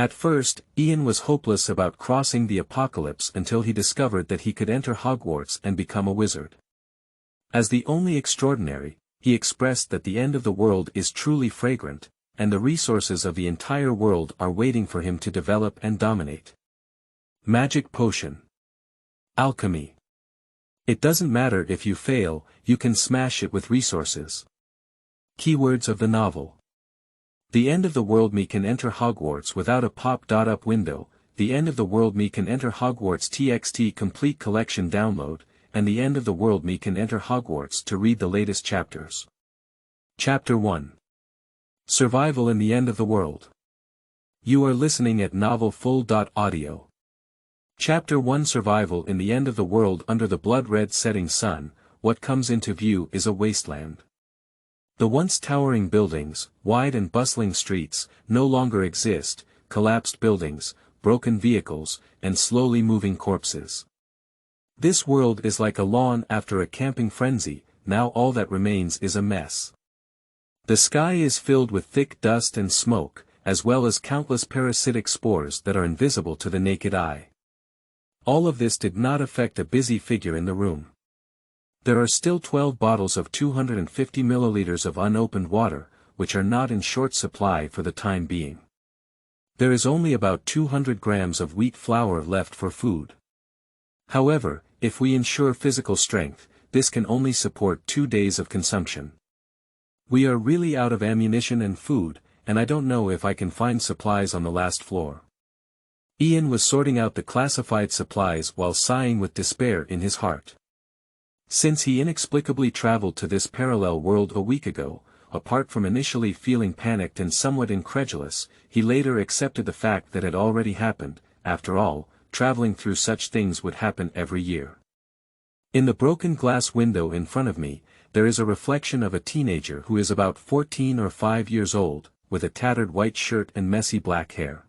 At first, Ian was hopeless about crossing the apocalypse until he discovered that he could enter Hogwarts and become a wizard. As the only extraordinary, he expressed that the end of the world is truly fragrant, and the resources of the entire world are waiting for him to develop and dominate. Magic potion. Alchemy. It doesn't matter if you fail, you can smash it with resources. Keywords of the novel. The end of the world me can enter Hogwarts without a pop-up window, the end of the world me can enter Hogwarts TXT complete collection download, and the end of the world me can enter Hogwarts to read the latest chapters. Chapter 1. Survival in the End of the World. You are listening at novelfull.audio. Chapter 1 Survival in the End of the World. Under the blood-red setting sun, what comes into view is a wasteland. The once towering buildings, wide and bustling streets, no longer exist, collapsed buildings, broken vehicles, and slowly moving corpses. This world is like a lawn after a camping frenzy, now all that remains is a mess. The sky is filled with thick dust and smoke, as well as countless parasitic spores that are invisible to the naked eye. All of this did not affect a busy figure in the room. There are still 12 bottles of 250 milliliters of unopened water, which are not in short supply for the time being. There is only about 200 grams of wheat flour left for food. However, if we ensure physical strength, this can only support 2 days of consumption. We are really out of ammunition and food, and I don't know if I can find supplies on the last floor. Ian was sorting out the classified supplies while sighing with despair in his heart. Since he inexplicably traveled to this parallel world a week ago, apart from initially feeling panicked and somewhat incredulous, he later accepted the fact that it already happened. After all, traveling through such things would happen every year. In the broken glass window in front of me, there is a reflection of a teenager who is about 14 or 5 years old, with a tattered white shirt and messy black hair.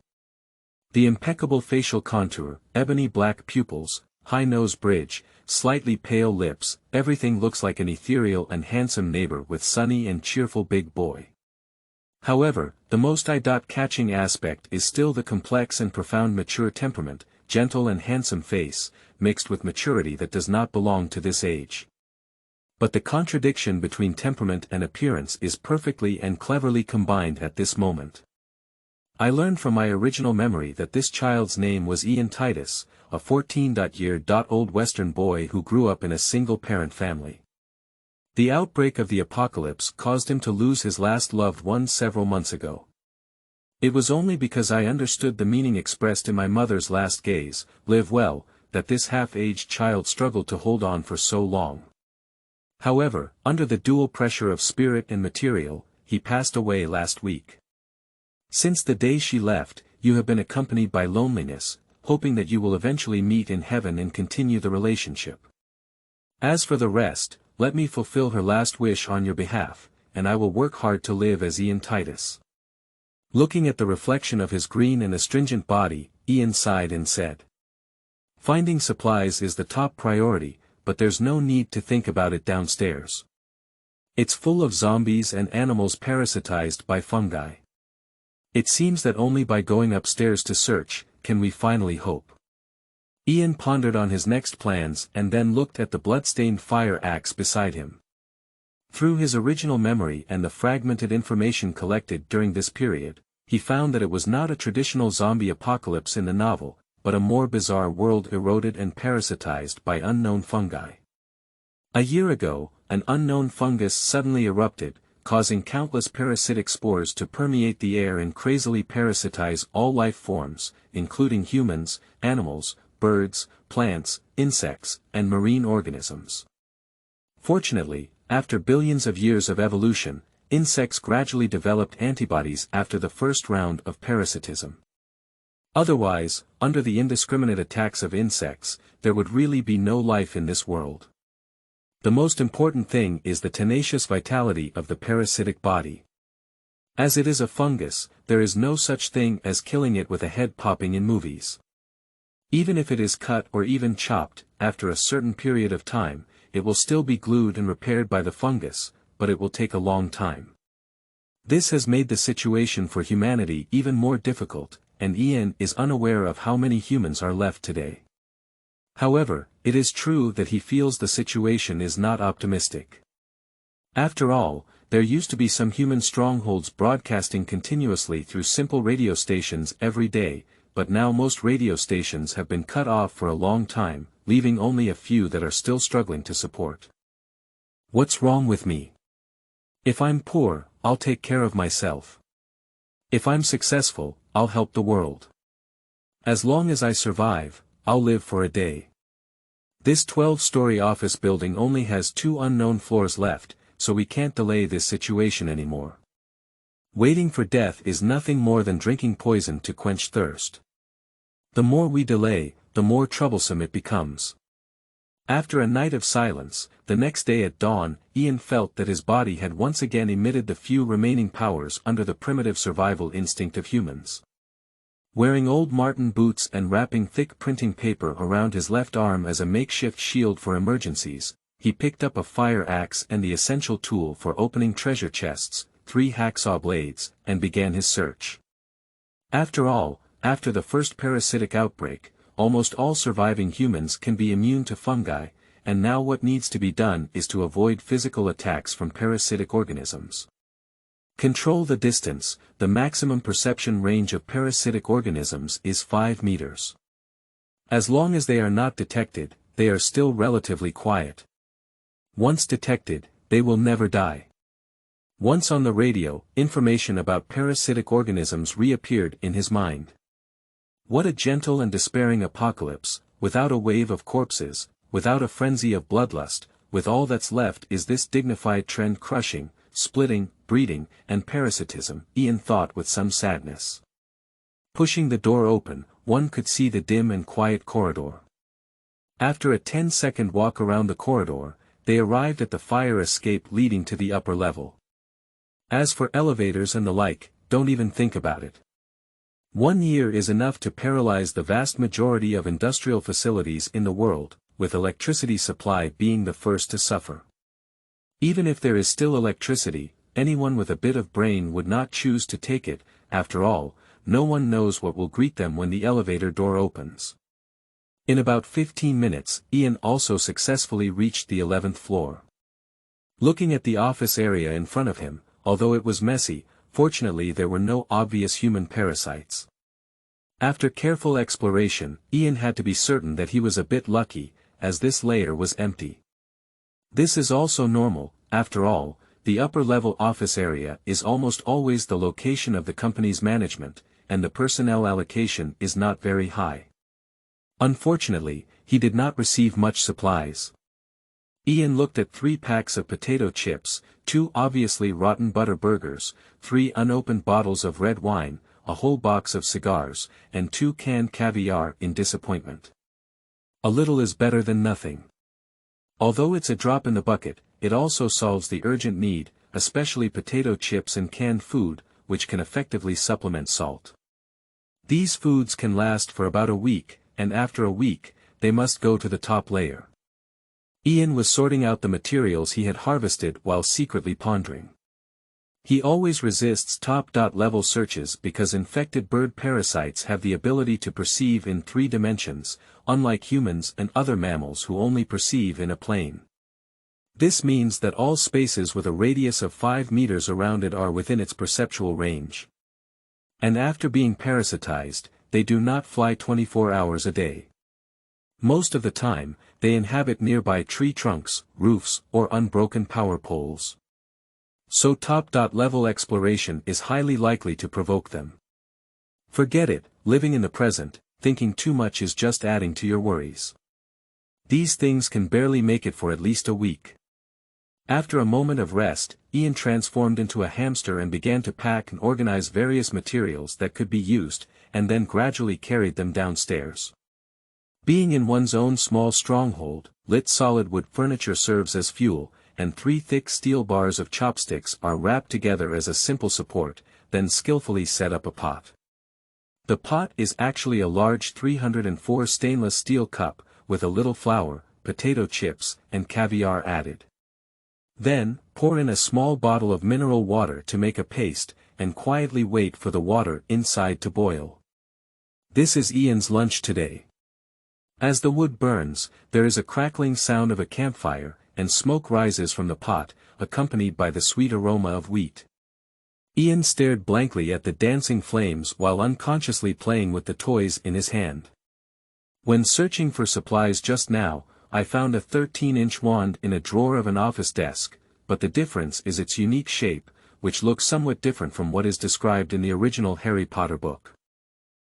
The impeccable facial contour, ebony black pupils, high nose bridge, slightly pale lips, everything looks like an ethereal and handsome neighbor with sunny and cheerful big boy. However, the most eye-catching aspect is still the complex and profound mature temperament, gentle and handsome face, mixed with maturity that does not belong to this age. But the contradiction between temperament and appearance is perfectly and cleverly combined at this moment. I learned from my original memory that this child's name was Ian Titus, a 14-year-old Western boy who grew up in a single-parent family. The outbreak of the apocalypse caused him to lose his last loved one several months ago. It was only because I understood the meaning expressed in my mother's last gaze, "Live well," that this half-aged child struggled to hold on for so long. However, under the dual pressure of spirit and material, he passed away last week. Since the day she left, you have been accompanied by loneliness, hoping that you will eventually meet in heaven and continue the relationship. As for the rest, let me fulfill her last wish on your behalf, and I will work hard to live as Ian Titus. Looking at the reflection of his green and astringent body, Ian sighed and said, "Finding supplies is the top priority, but there's no need to think about it downstairs. It's full of zombies and animals parasitized by fungi. It seems that only by going upstairs to search, can we finally hope." Ian pondered on his next plans and then looked at the blood-stained fire axe beside him. Through his original memory and the fragmented information collected during this period, he found that it was not a traditional zombie apocalypse in the novel, but a more bizarre world eroded and parasitized by unknown fungi. A year ago, an unknown fungus suddenly erupted, causing countless parasitic spores to permeate the air and crazily parasitize all life forms, including humans, animals, birds, plants, insects, and marine organisms. Fortunately, after billions of years of evolution, insects gradually developed antibodies after the first round of parasitism. Otherwise, under the indiscriminate attacks of insects, there would really be no life in this world. The most important thing is the tenacious vitality of the parasitic body. As it is a fungus, there is no such thing as killing it with a head popping in movies. Even if it is cut or even chopped, after a certain period of time, it will still be glued and repaired by the fungus, but it will take a long time. This has made the situation for humanity even more difficult, and Ian is unaware of how many humans are left today. However, it is true that he feels the situation is not optimistic. After all, there used to be some human strongholds broadcasting continuously through simple radio stations every day, but now most radio stations have been cut off for a long time, leaving only a few that are still struggling to support. What's wrong with me? If I'm poor, I'll take care of myself. If I'm successful, I'll help the world. As long as I survive, I'll live for a day. This 12-story office building only has 2 unknown floors left, so we can't delay this situation anymore. Waiting for death is nothing more than drinking poison to quench thirst. The more we delay, the more troublesome it becomes. After a night of silence, the next day at dawn, Ian felt that his body had once again emitted the few remaining powers under the primitive survival instinct of humans. Wearing old Martin boots and wrapping thick printing paper around his left arm as a makeshift shield for emergencies, he picked up a fire axe and the essential tool for opening treasure chests, 3 hacksaw blades, and began his search. After all, after the first parasitic outbreak, almost all surviving humans can be immune to fungi, and now what needs to be done is to avoid physical attacks from parasitic organisms. Control the distance. The maximum perception range of parasitic organisms is 5 meters. As long as they are not detected, they are still relatively quiet. Once detected, they will never die. Once on the radio, information about parasitic organisms reappeared in his mind. What a gentle and despairing apocalypse, without a wave of corpses, without a frenzy of bloodlust, with all that's left is this dignified trend crushing, splitting, breeding, and parasitism, Ian thought with some sadness. Pushing the door open, one could see the dim and quiet corridor. After a 10-second walk around the corridor, they arrived at the fire escape leading to the upper level. As for elevators and the like, don't even think about it. 1 year is enough to paralyze the vast majority of industrial facilities in the world, with electricity supply being the first to suffer. Even if there is still electricity, anyone with a bit of brain would not choose to take it. After all, no one knows what will greet them when the elevator door opens. In about 15 minutes, Ian also successfully reached the 11th floor. Looking at the office area in front of him, although it was messy, fortunately there were no obvious human parasites. After careful exploration, Ian had to be certain that he was a bit lucky, as this layer was empty. This is also normal. After all, the upper-level office area is almost always the location of the company's management, and the personnel allocation is not very high. Unfortunately, he did not receive much supplies. Ian looked at 3 packs of potato chips, 2 obviously rotten butter burgers, 3 unopened bottles of red wine, a whole box of cigars, and 2 canned caviar in disappointment. A little is better than nothing. Although it's a drop in the bucket, it also solves the urgent need, especially potato chips and canned food, which can effectively supplement salt. These foods can last for about a week, and after a week, they must go to the top layer. Ian was sorting out the materials he had harvested while secretly pondering. He always resists top-level searches because infected bird parasites have the ability to perceive in 3 dimensions, unlike humans and other mammals who only perceive in a plane. This means that all spaces with a radius of 5 meters around it are within its perceptual range. And after being parasitized, they do not fly 24 hours a day. Most of the time, they inhabit nearby tree trunks, roofs, or unbroken power poles. So top-level exploration is highly likely to provoke them. Forget it, living in the present, thinking too much is just adding to your worries. These things can barely make it for at least a week. After a moment of rest, Ian transformed into a hamster and began to pack and organize various materials that could be used, and then gradually carried them downstairs. Being in one's own small stronghold, lit solid wood furniture serves as fuel, and 3 thick steel bars of chopsticks are wrapped together as a simple support, then skillfully set up a pot. The pot is actually a large 304 stainless steel cup, with a little flour, potato chips, and caviar added. Then, pour in a small bottle of mineral water to make a paste, and quietly wait for the water inside to boil. This is Ian's lunch today. As the wood burns, there is a crackling sound of a campfire, and smoke rises from the pot, accompanied by the sweet aroma of wheat. Ian stared blankly at the dancing flames while unconsciously playing with the toys in his hand. When searching for supplies just now, I found a 13-inch wand in a drawer of an office desk, but the difference is its unique shape, which looks somewhat different from what is described in the original Harry Potter book.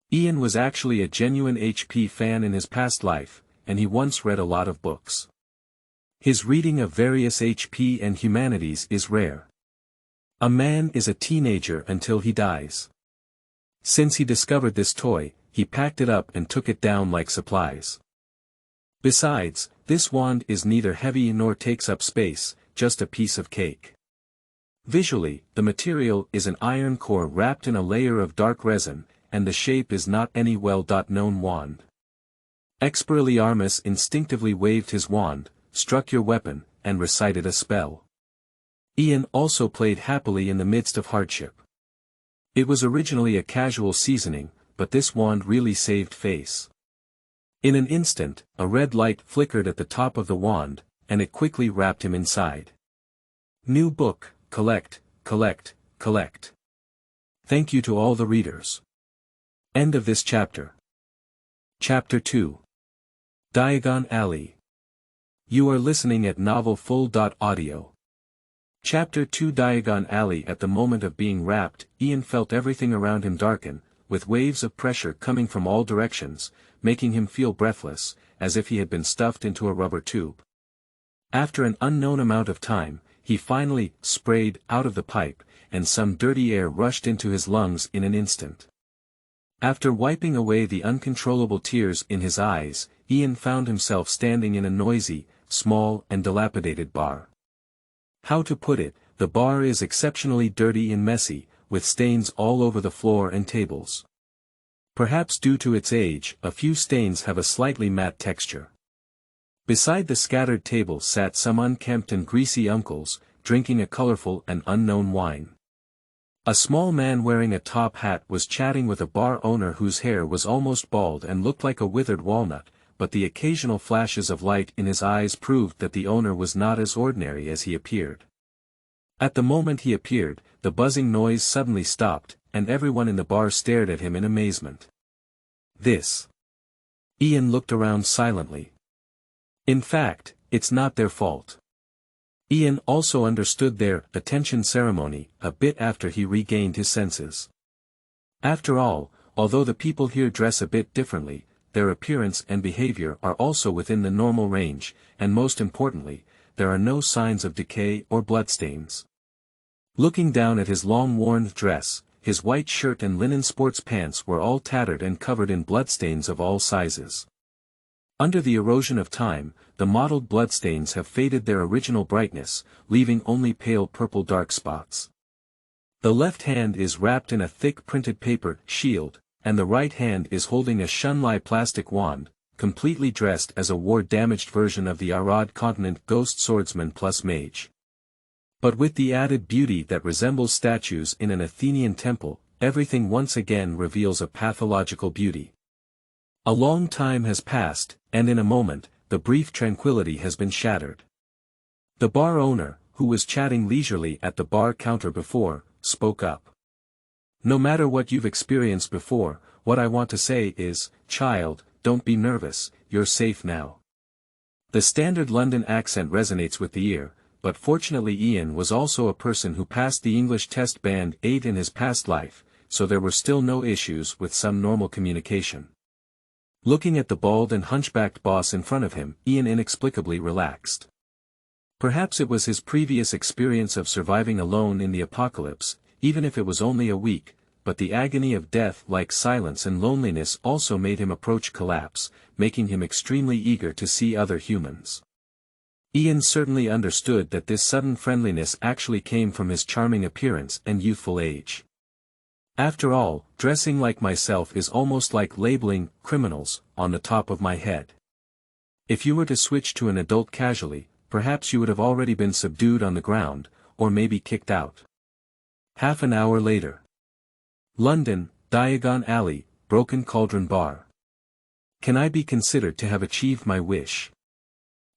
Ian was actually a genuine HP fan in his past life, and he once read a lot of books. His reading of various HP and humanities is rare. A man is a teenager until he dies. Since he discovered this toy, he packed it up and took it down like supplies. Besides, this wand is neither heavy nor takes up space, just a piece of cake. Visually, the material is an iron core wrapped in a layer of dark resin, and the shape is not any well-known wand. Expelliarmus instinctively waved his wand, struck your weapon, and recited a spell. Ian also played happily in the midst of hardship. It was originally a casual seasoning, but this wand really saved face. In an instant, a red light flickered at the top of the wand, and it quickly wrapped him inside. New book, collect, collect, collect. Thank you to all the readers. End of this chapter. Chapter 2. Diagon Alley. You are listening at novelfull.audio. Chapter 2 Diagon Alley. At the moment of being wrapped, Ian felt everything around him darken, with waves of pressure coming from all directions, making him feel breathless, as if he had been stuffed into a rubber tube. After an unknown amount of time, he finally sprayed out of the pipe, and some dirty air rushed into his lungs in an instant. After wiping away the uncontrollable tears in his eyes, Ian found himself standing in a noisy, small and dilapidated bar. How to put it, the bar is exceptionally dirty and messy, with stains all over the floor and tables. Perhaps due to its age, a few stains have a slightly matte texture. Beside the scattered tables sat some unkempt and greasy uncles, drinking a colorful and unknown wine. A small man wearing a top hat was chatting with a bar owner whose hair was almost bald and looked like a withered walnut, but the occasional flashes of light in his eyes proved that the owner was not as ordinary as he appeared. At the moment he appeared, the buzzing noise suddenly stopped, and everyone in the bar stared at him in amazement. This. Ian looked around silently. In fact, it's not their fault. Ian also understood their attention ceremony a bit after he regained his senses. After all, although the people here dress a bit differently, their appearance and behavior are also within the normal range, and most importantly, there are no signs of decay or bloodstains. Looking down at his long-worn dress, his white shirt and linen sports pants were all tattered and covered in bloodstains of all sizes. Under the erosion of time, the mottled bloodstains have faded their original brightness, leaving only pale purple dark spots. The left hand is wrapped in a thick printed paper shield, and the right hand is holding a Shunlai plastic wand, completely dressed as a war-damaged version of the Arad continent ghost swordsman plus mage. But with the added beauty that resembles statues in an Athenian temple, everything once again reveals a pathological beauty. A long time has passed, and in a moment, the brief tranquility has been shattered. The bar owner, who was chatting leisurely at the bar counter before, spoke up. No matter what you've experienced before, what I want to say is, child, don't be nervous, you're safe now. The standard London accent resonates with the ear, but fortunately Ian was also a person who passed the English test band 8 in his past life, so there were still no issues with some normal communication. Looking at the bald and hunchbacked boss in front of him, Ian inexplicably relaxed. Perhaps it was his previous experience of surviving alone in the apocalypse, even if it was only a week, but the agony of death like silence and loneliness also made him approach collapse, making him extremely eager to see other humans. Ian certainly understood that this sudden friendliness actually came from his charming appearance and youthful age. After all, dressing like myself is almost like labeling criminals on the top of my head. If you were to switch to an adult casually, perhaps you would have already been subdued on the ground, or maybe kicked out. Half an hour later. London, Diagon Alley, Broken Cauldron Bar. Can I be considered to have achieved my wish?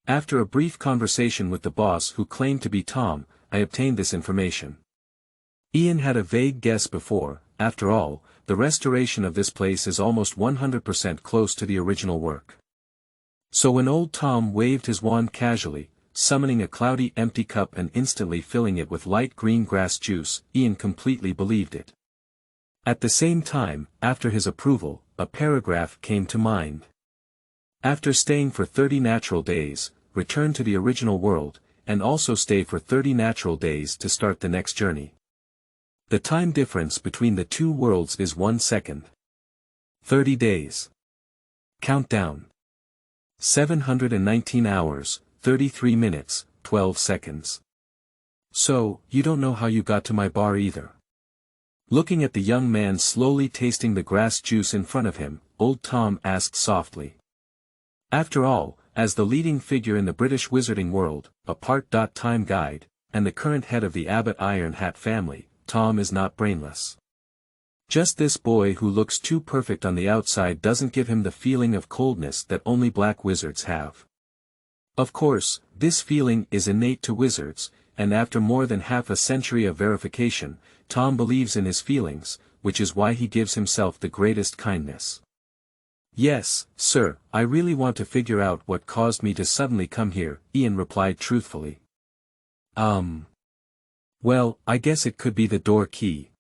After a brief conversation with the boss who claimed to be Tom, I obtained this information. Ian had a vague guess before, after all, the restoration of this place is almost 100% close to the original work. So when old Tom waved his wand casually, summoning a cloudy empty cup and instantly filling it with light green grass juice, Ian completely believed it. At the same time, after his approval, a paragraph came to mind. After staying for 30 natural days, return to the original world, and also stay for 30 natural days to start the next journey. The time difference between the two worlds is 1 second. 30 days. Countdown. 719 hours, 33 minutes, 12 seconds. So, you don't know how you got to my bar either. Looking at the young man slowly tasting the grass juice in front of him, old Tom asked softly. After all, as the leading figure in the British wizarding world, a part-time guide, and the current head of the Abbott Iron Hat family, Tom is not brainless. Just this boy who looks too perfect on the outside doesn't give him the feeling of coldness that only black wizards have. Of course, this feeling is innate to wizards, and after more than half a century of verification, Tom believes in his feelings, which is why he gives himself the greatest kindness. Yes, sir, I really want to figure out what caused me to suddenly come here, Ian replied truthfully. Well, I guess it could be the door key.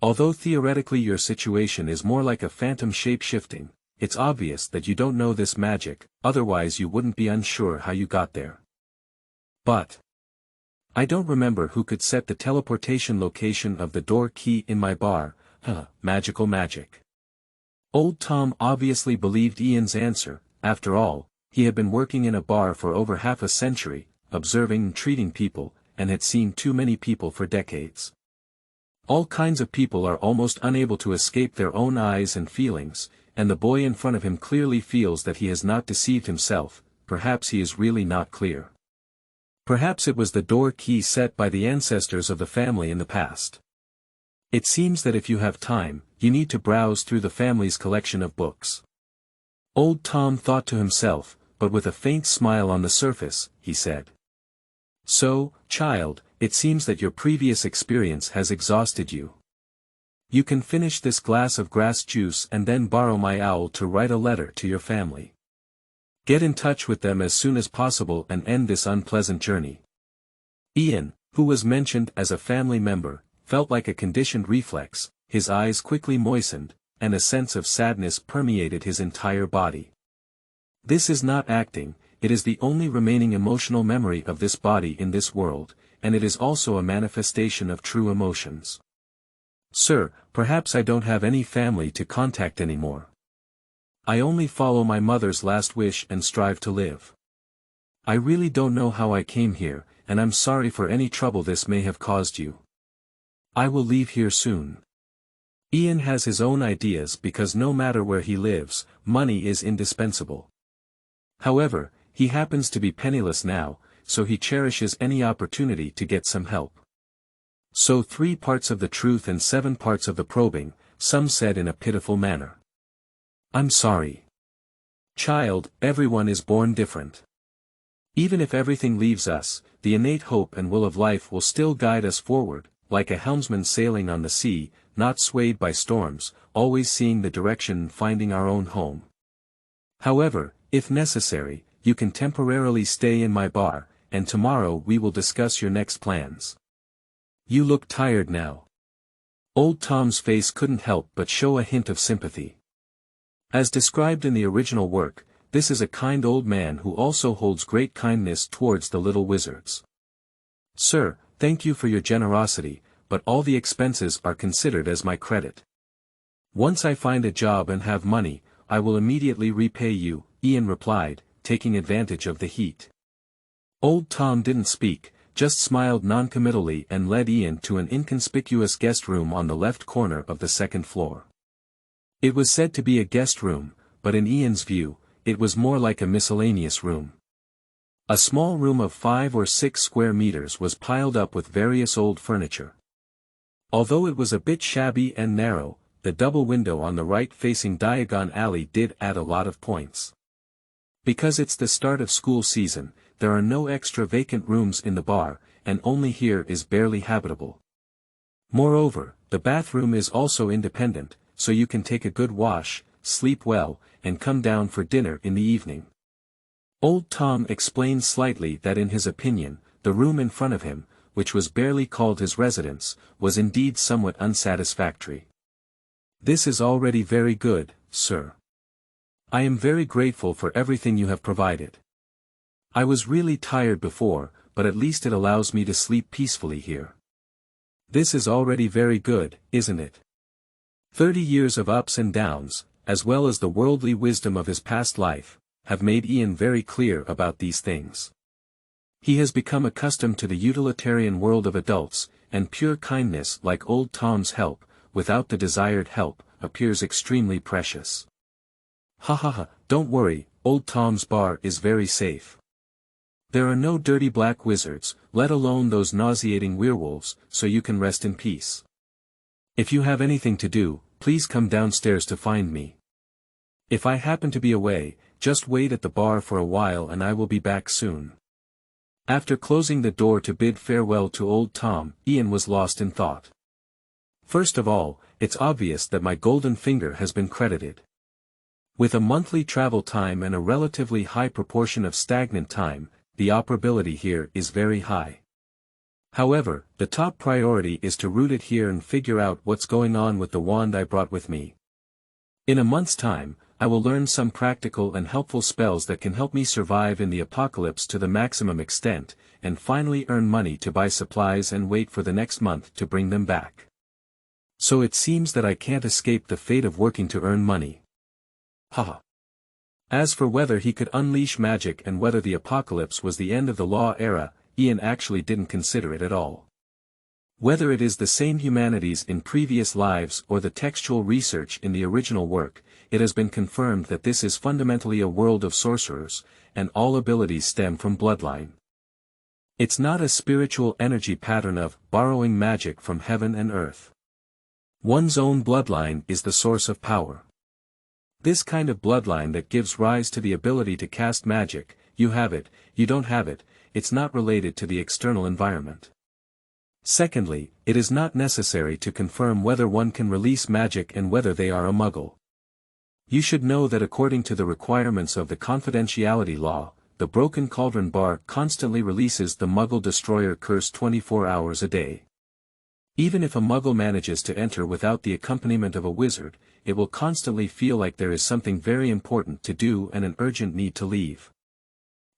Although theoretically your situation is more like a phantom shape-shifting, it's obvious that you don't know this magic, otherwise you wouldn't be unsure how you got there. But I don't remember who could set the teleportation location of the door key in my bar. Magical magic. Old Tom obviously believed Ian's answer. After all, he had been working in a bar for over half a century, observing and treating people, and had seen too many people for decades. All kinds of people are almost unable to escape their own eyes and feelings, and the boy in front of him clearly feels that he has not deceived himself. Perhaps he is really not clear. Perhaps it was the door key set by the ancestors of the family in the past. It seems that if you have time, you need to browse through the family's collection of books. Old Tom thought to himself, but with a faint smile on the surface, he said. So, child, it seems that your previous experience has exhausted you. You can finish this glass of grass juice and then borrow my owl to write a letter to your family. Get in touch with them as soon as possible and end this unpleasant journey. Ian, who was mentioned as a family member, felt like a conditioned reflex, his eyes quickly moistened, and a sense of sadness permeated his entire body. This is not acting, it is the only remaining emotional memory of this body in this world, and it is also a manifestation of true emotions. Sir, perhaps I don't have any family to contact anymore. I only follow my mother's last wish and strive to live. I really don't know how I came here, and I'm sorry for any trouble this may have caused you. I will leave here soon. Ian has his own ideas because no matter where he lives, money is indispensable. However, he happens to be penniless now, so he cherishes any opportunity to get some help. So 3 parts of the truth and 7 parts of the probing, some said in a pitiful manner. I'm sorry. Child, everyone is born different. Even if everything leaves us, the innate hope and will of life will still guide us forward, like a helmsman sailing on the sea, not swayed by storms, always seeing the direction and finding our own home. However, if necessary, you can temporarily stay in my bar, and tomorrow we will discuss your next plans. You look tired now. Old Tom's face couldn't help but show a hint of sympathy. As described in the original work, this is a kind old man who also holds great kindness towards the little wizards. Sir, thank you for your generosity, but all the expenses are considered as my credit. Once I find a job and have money, I will immediately repay you, Ian replied, taking advantage of the heat. Old Tom didn't speak, just smiled noncommittally and led Ian to an inconspicuous guest room on the left corner of the 2nd floor. It was said to be a guest room, but in Ian's view, it was more like a miscellaneous room. A small room of 5 or 6 square meters was piled up with various old furniture. Although it was a bit shabby and narrow, the double window on the right facing Diagon Alley did add a lot of points. Because it's the start of school season, there are no extra vacant rooms in the bar, and only here is barely habitable. Moreover, the bathroom is also independent, so you can take a good wash, sleep well, and come down for dinner in the evening. Old Tom explained slightly that in his opinion, the room in front of him, which was barely called his residence, was indeed somewhat unsatisfactory. "This is already very good, sir. I am very grateful for everything you have provided. I was really tired before, but at least it allows me to sleep peacefully here. This is already very good, isn't it?" 30 years of ups and downs, as well as the worldly wisdom of his past life, have made Ian very clear about these things. He has become accustomed to the utilitarian world of adults, and pure kindness like old Tom's help, without the desired help, appears extremely precious. "Ha ha ha, don't worry, old Tom's bar is very safe. There are no dirty black wizards, let alone those nauseating werewolves, so you can rest in peace. If you have anything to do, please come downstairs to find me. If I happen to be away, just wait at the bar for a while and I will be back soon." After closing the door to bid farewell to old Tom, Ian was lost in thought. "First of all, it's obvious that my golden finger has been credited. With a monthly travel time and a relatively high proportion of stagnant time, the operability here is very high. However, the top priority is to root it here and figure out what's going on with the wand I brought with me. In a month's time, I will learn some practical and helpful spells that can help me survive in the apocalypse to the maximum extent, and finally earn money to buy supplies and wait for the next month to bring them back. So it seems that I can't escape the fate of working to earn money. Haha. As for whether he could unleash magic and whether the apocalypse was the end of the law era, Ian actually didn't consider it at all. Whether it is the same humanities in previous lives or the textual research in the original work, it has been confirmed that this is fundamentally a world of sorcerers, and all abilities stem from bloodline. It's not a spiritual energy pattern of borrowing magic from heaven and earth. One's own bloodline is the source of power. This kind of bloodline that gives rise to the ability to cast magic, you have it, you don't have it, it's not related to the external environment. Secondly, it is not necessary to confirm whether one can release magic and whether they are a muggle. You should know that according to the requirements of the confidentiality law, the Broken Cauldron Bar constantly releases the Muggle Destroyer curse 24 hours a day. Even if a Muggle manages to enter without the accompaniment of a wizard, it will constantly feel like there is something very important to do and an urgent need to leave.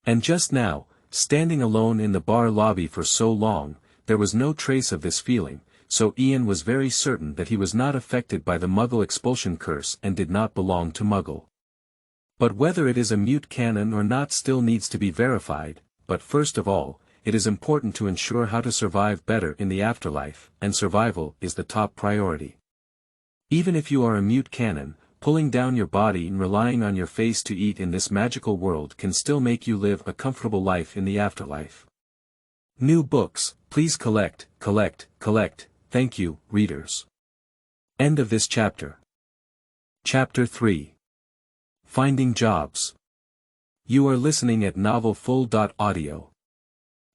And just now, standing alone in the bar lobby for so long, there was no trace of this feeling, so Ian was very certain that he was not affected by the Muggle expulsion curse and did not belong to Muggle. But whether it is a mute canon or not still needs to be verified, but first of all, it is important to ensure how to survive better in the afterlife, and survival is the top priority. Even if you are a mute canon, pulling down your body and relying on your face to eat in this magical world can still make you live a comfortable life in the afterlife. New books, please collect, collect, collect, thank you, readers. End of this chapter. Chapter 3. Finding Jobs. You are listening at novelfull.audio.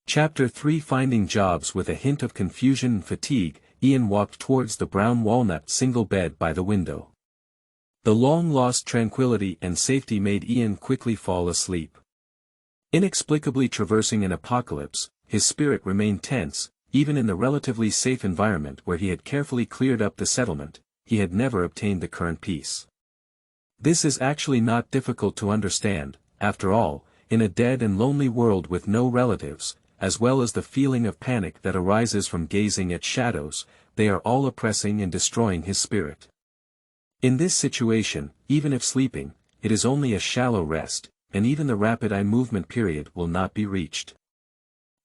Chapter 3 Finding Jobs. With a hint of confusion and fatigue, Ian walked towards the brown walnut single bed by the window. The long-lost tranquility and safety made Ian quickly fall asleep. Inexplicably traversing an apocalypse, his spirit remained tense, even in the relatively safe environment where he had carefully cleared up the settlement, he had never obtained the current peace. This is actually not difficult to understand, after all, in a dead and lonely world with no relatives, as well as the feeling of panic that arises from gazing at shadows, they are all oppressing and destroying his spirit. In this situation, even if sleeping, it is only a shallow rest, and even the rapid eye movement period will not be reached.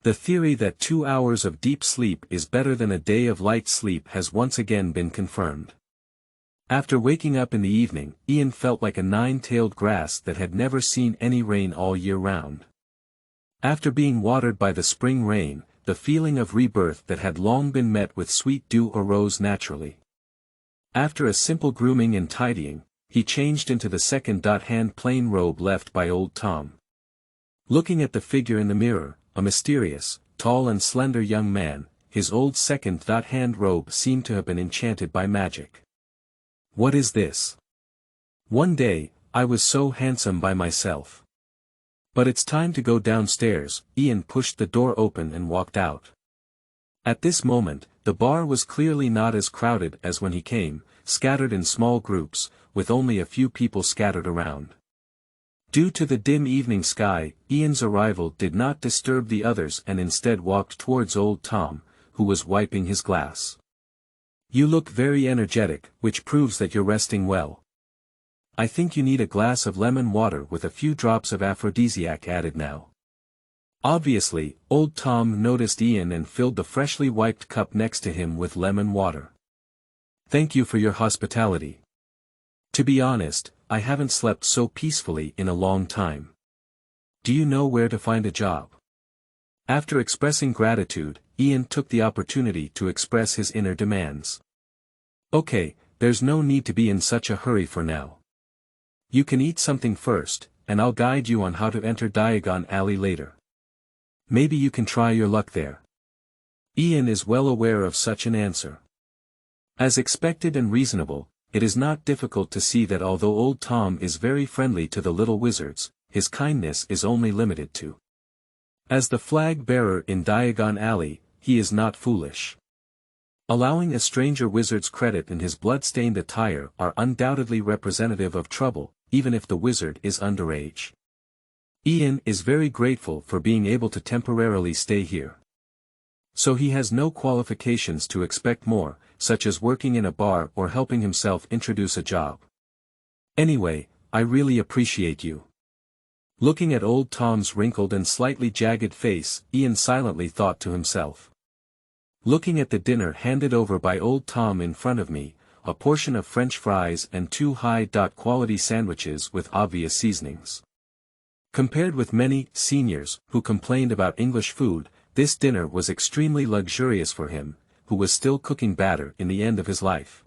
The theory that 2 hours of deep sleep is better than a day of light sleep has once again been confirmed. After waking up in the evening, Ian felt like a nine-tailed grass that had never seen any rain all year round. After being watered by the spring rain, the feeling of rebirth that had long been met with sweet dew arose naturally. After a simple grooming and tidying, he changed into the second-hand plain robe left by old Tom. Looking at the figure in the mirror, a mysterious, tall and slender young man, his old second-hand robe seemed to have been enchanted by magic. What is this? One day, I was so handsome by myself. But it's time to go downstairs. Ian pushed the door open and walked out. At this moment, the bar was clearly not as crowded as when he came, scattered in small groups, with only a few people scattered around. Due to the dim evening sky, Ian's arrival did not disturb the others and instead walked towards old Tom, who was wiping his glass. You look very energetic, which proves that you're resting well. I think you need a glass of lemon water with a few drops of aphrodisiac added now. Obviously, old Tom noticed Ian and filled the freshly wiped cup next to him with lemon water. Thank you for your hospitality. To be honest, I haven't slept so peacefully in a long time. Do you know where to find a job? After expressing gratitude, Ian took the opportunity to express his inner demands. Okay, there's no need to be in such a hurry for now. You can eat something first, and I'll guide you on how to enter Diagon Alley later. Maybe you can try your luck there. Ian is well aware of such an answer. As expected and reasonable, it is not difficult to see that although old Tom is very friendly to the little wizards, his kindness is only limited to. As the flag bearer in Diagon Alley, he is not foolish. Allowing a stranger wizard's credit in his blood-stained attire are undoubtedly representative of trouble, even if the wizard is underage. Ian is very grateful for being able to temporarily stay here. So he has no qualifications to expect more, such as working in a bar or helping himself introduce a job. Anyway, I really appreciate you. Looking at old Tom's wrinkled and slightly jagged face, Ian silently thought to himself. Looking at the dinner handed over by old Tom in front of me, a portion of French fries and 2 high-quality sandwiches with obvious seasonings. Compared with many seniors who complained about English food, this dinner was extremely luxurious for him, who was still cooking batter in the end of his life.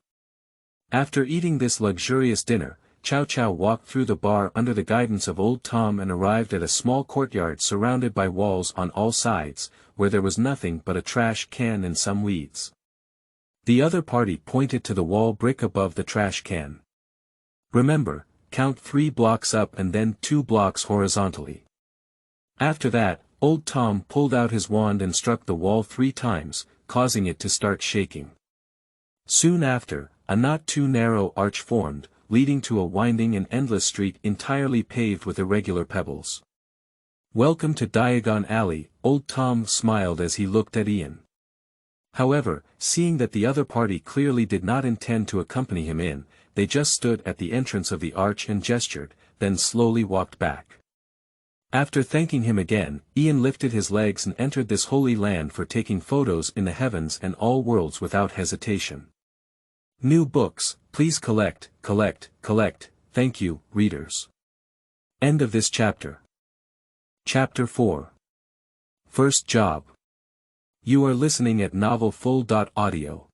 After eating this luxurious dinner, Chow Chow walked through the bar under the guidance of old Tom and arrived at a small courtyard surrounded by walls on all sides, where there was nothing but a trash can and some weeds. The other party pointed to the wall brick above the trash can. Remember, count 3 blocks up and then 2 blocks horizontally. After that, old Tom pulled out his wand and struck the wall 3 times, causing it to start shaking. Soon after, a not too narrow arch formed, leading to a winding and endless street entirely paved with irregular pebbles. Welcome to Diagon Alley, old Tom smiled as he looked at Ian. However, seeing that the other party clearly did not intend to accompany him in, they just stood at the entrance of the arch and gestured, then slowly walked back. After thanking him again, Ian lifted his legs and entered this holy land for taking photos in the heavens and all worlds without hesitation. New books, please collect, collect, collect, thank you, readers. End of this chapter. Chapter 4. First Job. You are listening at novelfull.audio.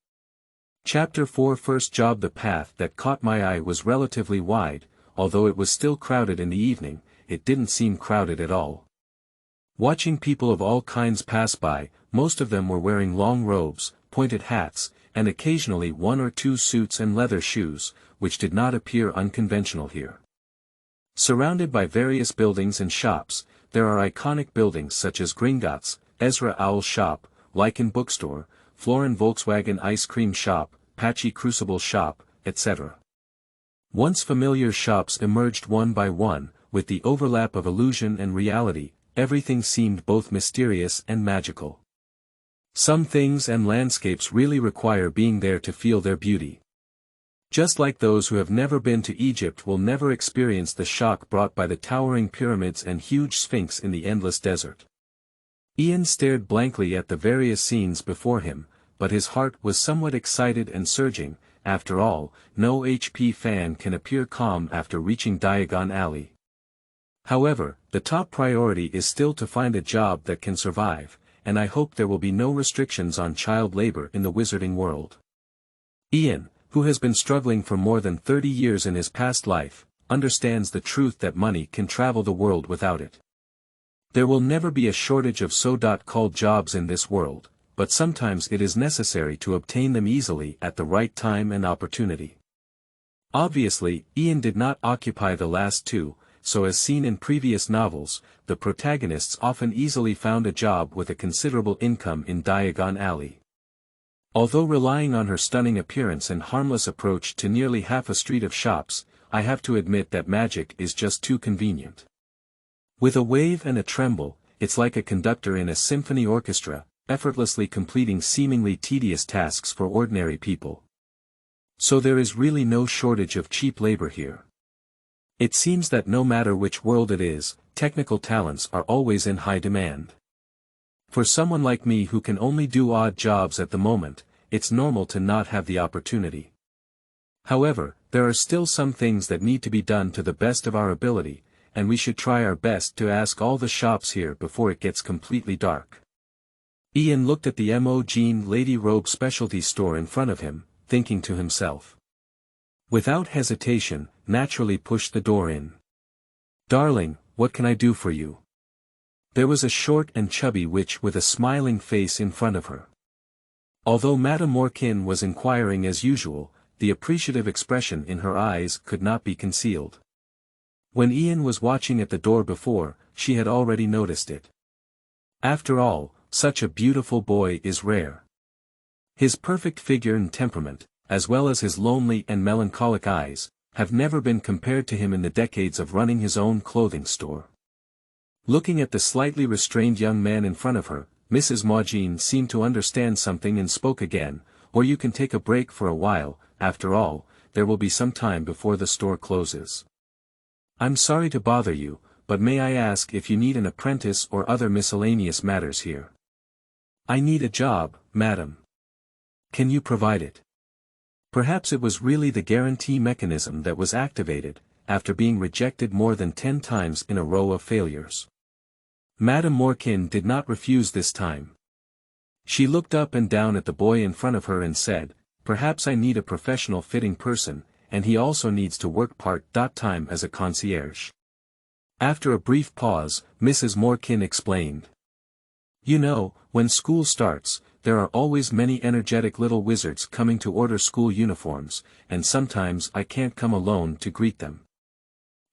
Chapter 4 First Job. The path that caught my eye was relatively wide, although it was still crowded in the evening, it didn't seem crowded at all. Watching people of all kinds pass by, most of them were wearing long robes, pointed hats, and occasionally 1 or 2 suits and leather shoes, which did not appear unconventional here. Surrounded by various buildings and shops, there are iconic buildings such as Gringotts, Ezra Owl's shop, Lycan bookstore, Florin Volkswagen ice cream shop, Patchy Crucible shop, etc. Once familiar shops emerged one by one, with the overlap of illusion and reality, everything seemed both mysterious and magical. Some things and landscapes really require being there to feel their beauty. Just like those who have never been to Egypt will never experience the shock brought by the towering pyramids and huge sphinx in the endless desert. Ian stared blankly at the various scenes before him, but his heart was somewhat excited and surging. After all, no HP fan can appear calm after reaching Diagon Alley. However, the top priority is still to find a job that can survive, and I hope there will be no restrictions on child labor in the wizarding world. Ian, who has been struggling for more than 30 years in his past life, understands the truth that money can travel the world without it. There will never be a shortage of so-called jobs in this world, but sometimes it is necessary to obtain them easily at the right time and opportunity. Obviously, Ian did not occupy the last two, so as seen in previous novels, the protagonists often easily found a job with a considerable income in Diagon Alley. Although relying on her stunning appearance and harmless approach to nearly half a street of shops, I have to admit that magic is just too convenient. With a wave and a tremble, it's like a conductor in a symphony orchestra, effortlessly completing seemingly tedious tasks for ordinary people. So there is really no shortage of cheap labor here. It seems that no matter which world it is, technical talents are always in high demand. For someone like me who can only do odd jobs at the moment, it's normal to not have the opportunity. However, there are still some things that need to be done to the best of our ability, and we should try our best to ask all the shops here before it gets completely dark. Ian looked at the McGonagall Lady Robe specialty store in front of him, thinking to himself. Without hesitation, naturally pushed the door in. "Darling, what can I do for you?" There was a short and chubby witch with a smiling face in front of her. Although Madame Morkin was inquiring as usual, the appreciative expression in her eyes could not be concealed. When Ian was watching at the door before, she had already noticed it. After all, such a beautiful boy is rare. His perfect figure and temperament, as well as his lonely and melancholic eyes, have never been compared to him in the decades of running his own clothing store. Looking at the slightly restrained young man in front of her, Mrs. McGonagall seemed to understand something and spoke again, "Or you can take a break for a while, after all, there will be some time before the store closes. I'm sorry to bother you, but may I ask if you need an apprentice or other miscellaneous matters here?" "I need a job, madam." "Can you provide it?" Perhaps it was really the guarantee mechanism that was activated, after being rejected more than 10 times in a row of failures. Madame Morkin did not refuse this time. She looked up and down at the boy in front of her and said, "Perhaps I need a professional fitting person, and he also needs to work part-time as a concierge." After a brief pause, Mrs. Morkin explained. "You know, when school starts, there are always many energetic little wizards coming to order school uniforms, and sometimes I can't come alone to greet them.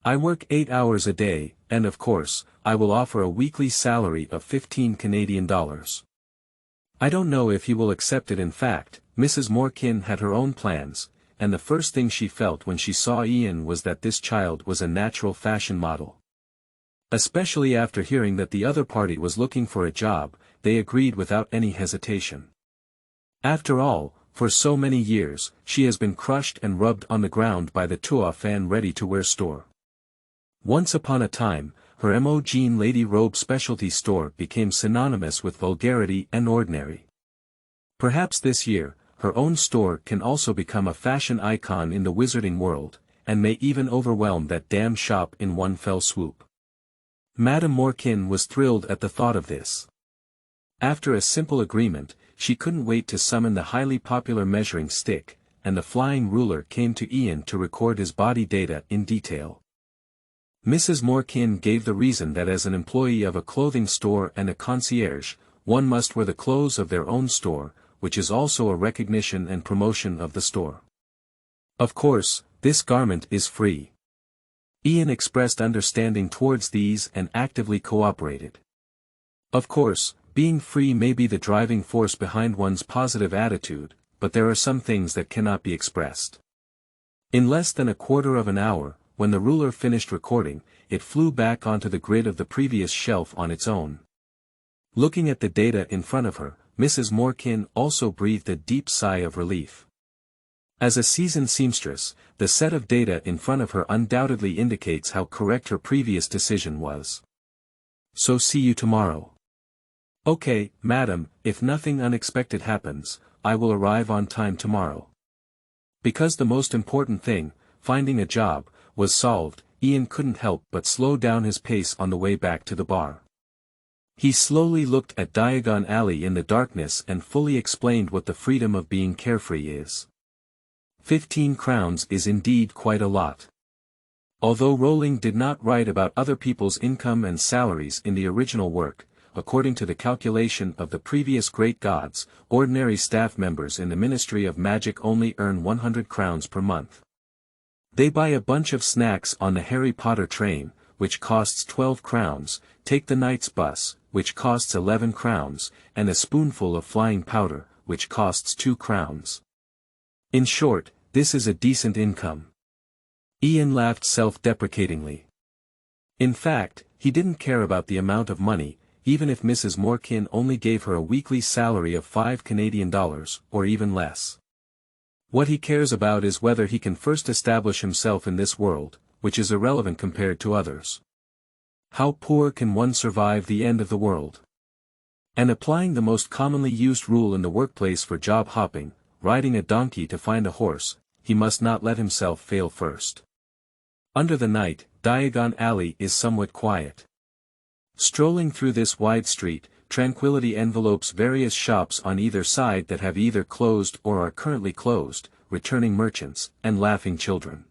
I work 8 hours a day, and of course, I will offer a weekly salary of $15 Canadian. I don't know if he will accept it. In fact, Mrs. Morkin had her own plans, and the first thing she felt when she saw Ian was that this child was a natural fashion model. Especially after hearing that the other party was looking for a job, they agreed without any hesitation. After all, for so many years, she has been crushed and rubbed on the ground by the Tuafan ready-to-wear store. Once upon a time, her McGonagall Lady Robe specialty store became synonymous with vulgarity and ordinary. Perhaps this year, her own store can also become a fashion icon in the wizarding world, and may even overwhelm that damn shop in one fell swoop. Madame Morkin was thrilled at the thought of this. After a simple agreement, she couldn't wait to summon the highly popular measuring stick, and the flying ruler came to Ian to record his body data in detail. Mrs. Morkin gave the reason that as an employee of a clothing store and a concierge, one must wear the clothes of their own store, which is also a recognition and promotion of the store. Of course, this garment is free. Ian expressed understanding towards these and actively cooperated. Of course, being free may be the driving force behind one's positive attitude, but there are some things that cannot be expressed. In less than a quarter of an hour, when the ruler finished recording, it flew back onto the grid of the previous shelf on its own. Looking at the data in front of her, Mrs. Morkin also breathed a deep sigh of relief. As a seasoned seamstress, the set of data in front of her undoubtedly indicates how correct her previous decision was. "So see you tomorrow." "Okay, madam, if nothing unexpected happens, I will arrive on time tomorrow." Because the most important thing, finding a job, was solved, Ian couldn't help but slow down his pace on the way back to the bar. He slowly looked at Diagon Alley in the darkness and fully explained what the freedom of being carefree is. 15 crowns is indeed quite a lot. Although Rowling did not write about other people's income and salaries in the original work, according to the calculation of the previous great gods, ordinary staff members in the Ministry of Magic only earn 100 crowns per month. They buy a bunch of snacks on the Harry Potter train, which costs 12 crowns, take the Knight's bus, which costs 11 crowns, and a spoonful of flying powder, which costs 2 crowns. In short, this is a decent income. Ian laughed self-deprecatingly. In fact, he didn't care about the amount of money, even if Mrs. Morkin only gave her a weekly salary of $5 Canadian, or even less. What he cares about is whether he can first establish himself in this world, which is irrelevant compared to others. How poor can one survive the end of the world? And applying the most commonly used rule in the workplace for job hopping, riding a donkey to find a horse, he must not let himself fail first. Under the night, Diagon Alley is somewhat quiet. Strolling through this wide street, tranquility envelopes various shops on either side that have either closed or are currently closed, returning merchants, and laughing children.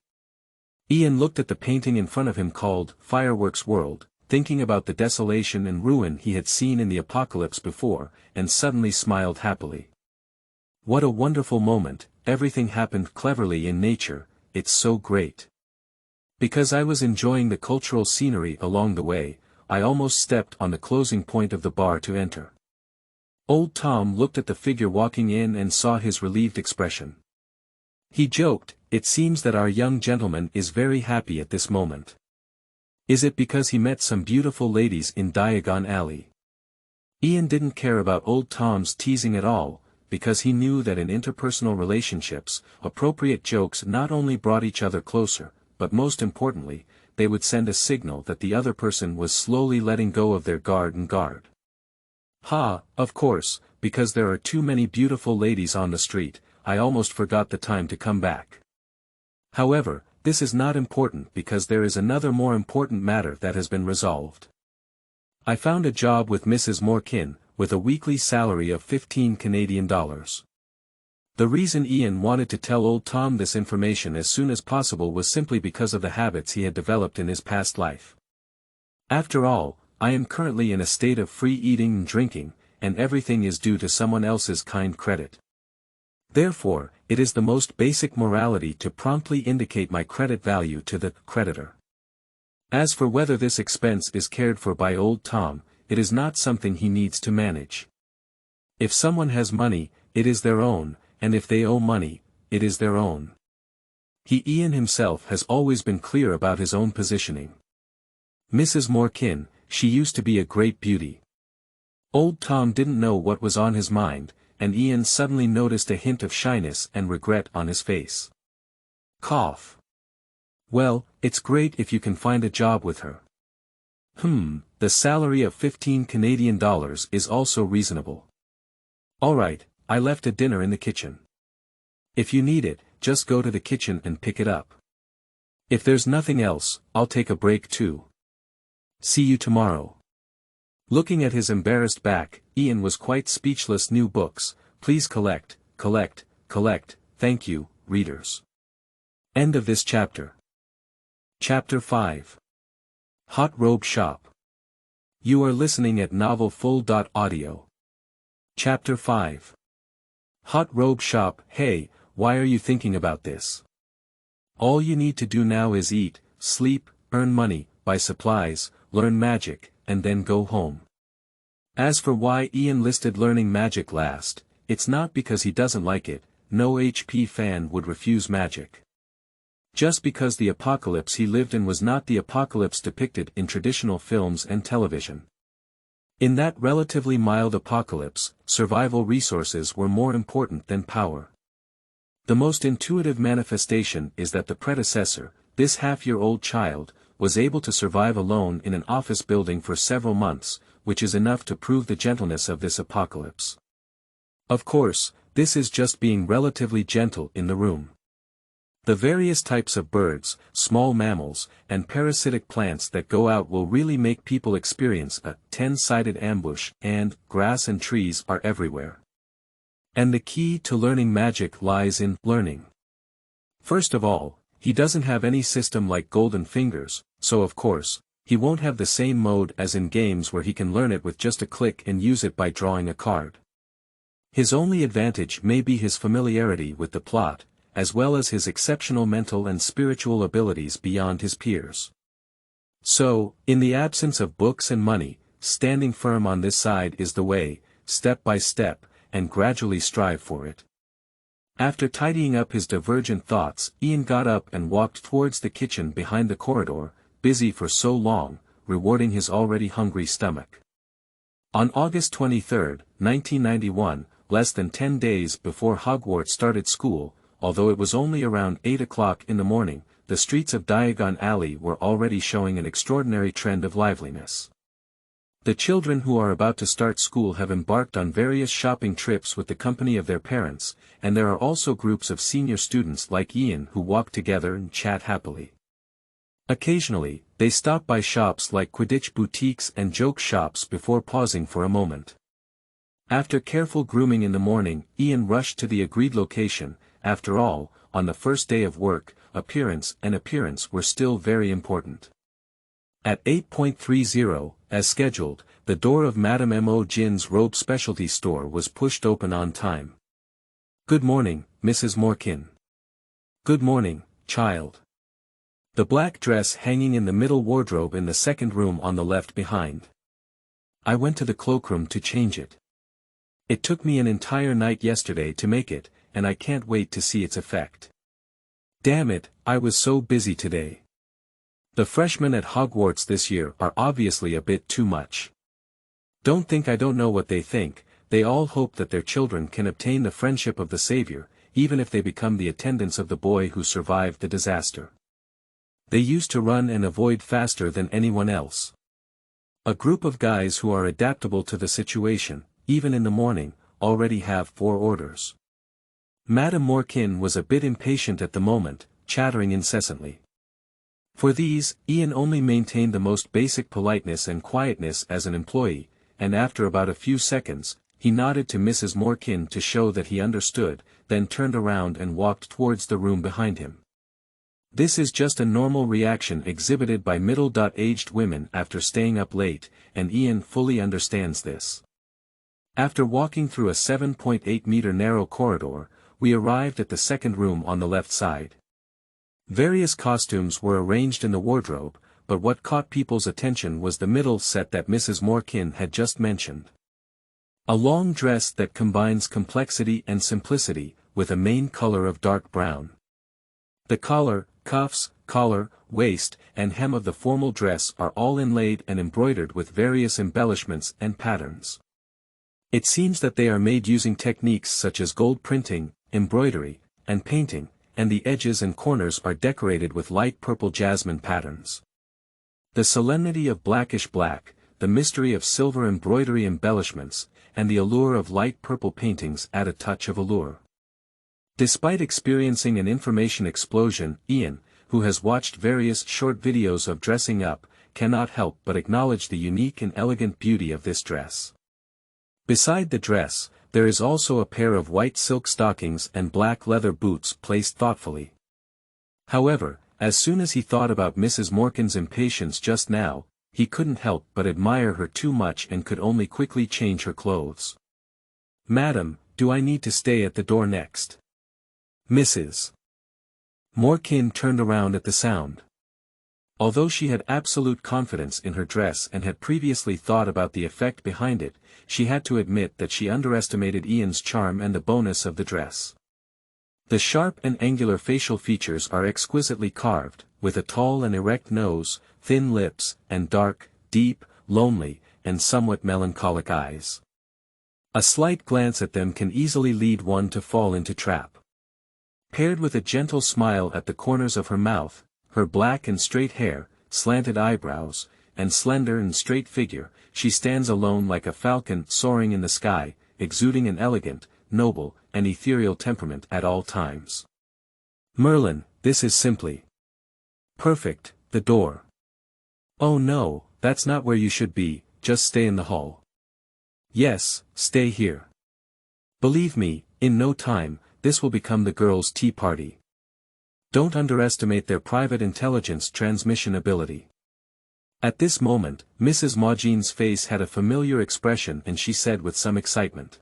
Ian looked at the painting in front of him called Fireworks World, thinking about the desolation and ruin he had seen in the apocalypse before, and suddenly smiled happily. What a wonderful moment, everything happened cleverly in nature, it's so great. Because I was enjoying the cultural scenery along the way, I almost stepped on the closing point of the bar to enter. Old Tom looked at the figure walking in and saw his relieved expression. He joked, "It seems that our young gentleman is very happy at this moment. Is it because he met some beautiful ladies in Diagon Alley?" Ian didn't care about Old Tom's teasing at all, because he knew that in interpersonal relationships, appropriate jokes not only brought each other closer, but most importantly, they would send a signal that the other person was slowly letting go of their guard. "Ha, of course, because there are too many beautiful ladies on the street, I almost forgot the time to come back. However, this is not important because there is another more important matter that has been resolved. I found a job with Mrs. Morkin, with a weekly salary of 15 Canadian dollars. The reason Ian wanted to tell Old Tom this information as soon as possible was simply because of the habits he had developed in his past life. After all, I am currently in a state of free eating and drinking, and everything is due to someone else's kind credit. Therefore, it is the most basic morality to promptly indicate my credit value to the creditor. As for whether this expense is cared for by Old Tom, it is not something he needs to manage. If someone has money, it is their own, and if they owe money, it is their own. Ian himself has always been clear about his own positioning. Mrs. Morkin, she used to be a great beauty. Old Tom didn't know what was on his mind, and Ian suddenly noticed a hint of shyness and regret on his face. Cough. Well, it's great if you can find a job with her. The salary of 15 Canadian dollars is also reasonable. Alright, I left a dinner in the kitchen. If you need it, just go to the kitchen and pick it up. If there's nothing else, I'll take a break too. See you tomorrow. Looking at his embarrassed back, Ian was quite speechless. New books, please collect, thank you, readers. End of this chapter. Chapter 5. Hot Robe Shop. You are listening at novelfull.audio. Chapter 5. Hot Robe Shop. Hey, why are you thinking about this? All you need to do now is eat, sleep, earn money, buy supplies, learn magic, and then go home. As for why Ian listed learning magic last, it's not because he doesn't like it, no HP fan would refuse magic. Just because the apocalypse he lived in was not the apocalypse depicted in traditional films and television. In that relatively mild apocalypse, survival resources were more important than power. The most intuitive manifestation is that the predecessor, this half-year-old child, was able to survive alone in an office building for several months, which is enough to prove the gentleness of this apocalypse. Of course, this is just being relatively gentle in the room. The various types of birds, small mammals, and parasitic plants that go out will really make people experience a 10-sided ambush, and grass and trees are everywhere. And the key to learning magic lies in learning. First of all, he doesn't have any system like Golden Fingers, so of course, he won't have the same mode as in games where he can learn it with just a click and use it by drawing a card. His only advantage may be his familiarity with the plot, as well as his exceptional mental and spiritual abilities beyond his peers. So, in the absence of books and money, standing firm on this side is the way, step by step, and gradually strive for it. After tidying up his divergent thoughts, Ian got up and walked towards the kitchen behind the corridor, busy for so long, rewarding his already hungry stomach. On August 23, 1991, less than 10 days before Hogwarts started school, although it was only around 8 o'clock in the morning, the streets of Diagon Alley were already showing an extraordinary trend of liveliness. The children who are about to start school have embarked on various shopping trips with the company of their parents, and there are also groups of senior students like Ian who walk together and chat happily. Occasionally, they stop by shops like Quidditch boutiques and joke shops before pausing for a moment. After careful grooming in the morning, Ian rushed to the agreed location. After all, on the first day of work, appearance were still very important. At 8:30, as scheduled, the door of Madame Mo Jin's Robe specialty store was pushed open on time. "Good morning, Mrs. Morkin." "Good morning, child." The black dress hanging in the middle wardrobe in the second room on the left behind. "I went to the cloakroom to change it. It took me an entire night yesterday to make it, and I can't wait to see its effect. Damn it, I was so busy today. The freshmen at Hogwarts this year are obviously a bit too much. Don't think I don't know what they think. They all hope that their children can obtain the friendship of the Savior, even if they become the attendants of the boy who survived the disaster. They used to run and avoid faster than anyone else. A group of guys who are adaptable to the situation, even in the morning, already have 4 orders." Madame Morkin was a bit impatient at the moment, chattering incessantly. For these, Ian only maintained the most basic politeness and quietness as an employee, and after about a few seconds, he nodded to Mrs. Morkin to show that he understood, then turned around and walked towards the room behind him. This is just a normal reaction exhibited by middle-aged women after staying up late, and Ian fully understands this. After walking through a 7.8-meter narrow corridor, we arrived at the second room on the left side. Various costumes were arranged in the wardrobe, but what caught people's attention was the middle set that Mrs. Morkin had just mentioned. A long dress that combines complexity and simplicity, with a main color of dark brown. The collar, cuffs, collar, waist, and hem of the formal dress are all inlaid and embroidered with various embellishments and patterns. It seems that they are made using techniques such as gold printing, embroidery, and painting, and the edges and corners are decorated with light purple jasmine patterns. The solemnity of blackish black, the mystery of silver embroidery embellishments, and the allure of light purple paintings add a touch of allure. Despite experiencing an information explosion, Ian, who has watched various short videos of dressing up, cannot help but acknowledge the unique and elegant beauty of this dress. Beside the dress, there is also a pair of white silk stockings and black leather boots placed thoughtfully. However, as soon as he thought about Mrs. Morkin's impatience just now, he couldn't help but admire her too much and could only quickly change her clothes. "Madam, do I need to stay at the door next?" Mrs. Morkin turned around at the sound. Although she had absolute confidence in her dress and had previously thought about the effect behind it, she had to admit that she underestimated Ian's charm and the bonus of the dress. The sharp and angular facial features are exquisitely carved, with a tall and erect nose, thin lips, and dark, deep, lonely, and somewhat melancholic eyes. A slight glance at them can easily lead one to fall into trap. Paired with a gentle smile at the corners of her mouth, her black and straight hair, slanted eyebrows, and slender and straight figure, she stands alone like a falcon soaring in the sky, exuding an elegant, noble, and ethereal temperament at all times. "Merlin, this is simply perfect." The door. "Oh no, that's not where you should be, just stay in the hall." "Yes, stay here. Believe me, in no time, this will become the girls' tea party." Don't underestimate their private intelligence transmission ability. At this moment, Mrs. Maugene's face had a familiar expression and she said with some excitement.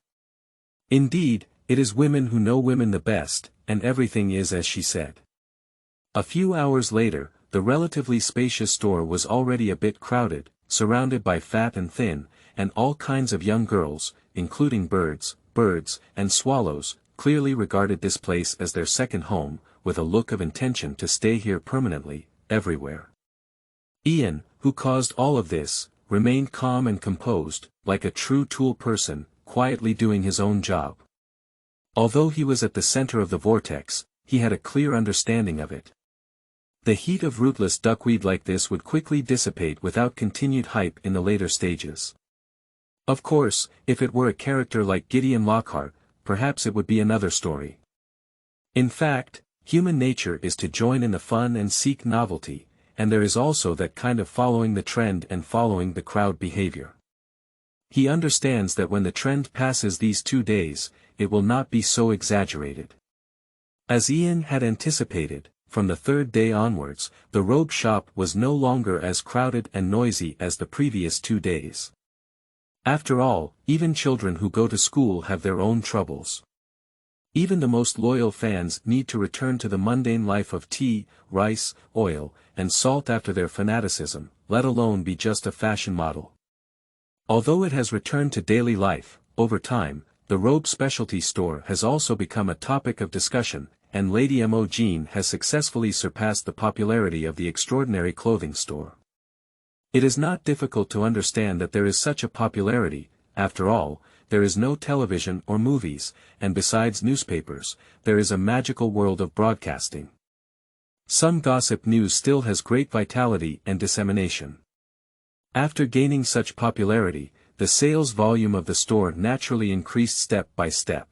Indeed, it is women who know women the best, and everything is as she said. A few hours later, the relatively spacious store was already a bit crowded, surrounded by fat and thin, and all kinds of young girls, including birds, and swallows, clearly regarded this place as their second home, with a look of intention to stay here permanently, everywhere. Ian, who caused all of this, remained calm and composed, like a true tool person, quietly doing his own job. Although he was at the center of the vortex, he had a clear understanding of it. The heat of rootless duckweed like this would quickly dissipate without continued hype in the later stages. Of course, if it were a character like Gideon Lockhart, perhaps it would be another story. In fact, human nature is to join in the fun and seek novelty, and there is also that kind of following the trend and following the crowd behavior. He understands that when the trend passes these 2 days, it will not be so exaggerated. As Ian had anticipated, from the 3rd day onwards, the robe shop was no longer as crowded and noisy as the previous 2 days. After all, even children who go to school have their own troubles. Even the most loyal fans need to return to the mundane life of tea, rice, oil, and salt after their fanaticism, let alone be just a fashion model. Although it has returned to daily life, over time, the Robe specialty store has also become a topic of discussion, and Lady Mogene has successfully surpassed the popularity of the extraordinary clothing store. It is not difficult to understand that there is such a popularity. After all, there is no television or movies, and besides newspapers, there is a magical world of broadcasting. Some gossip news still has great vitality and dissemination. After gaining such popularity, the sales volume of the store naturally increased step by step.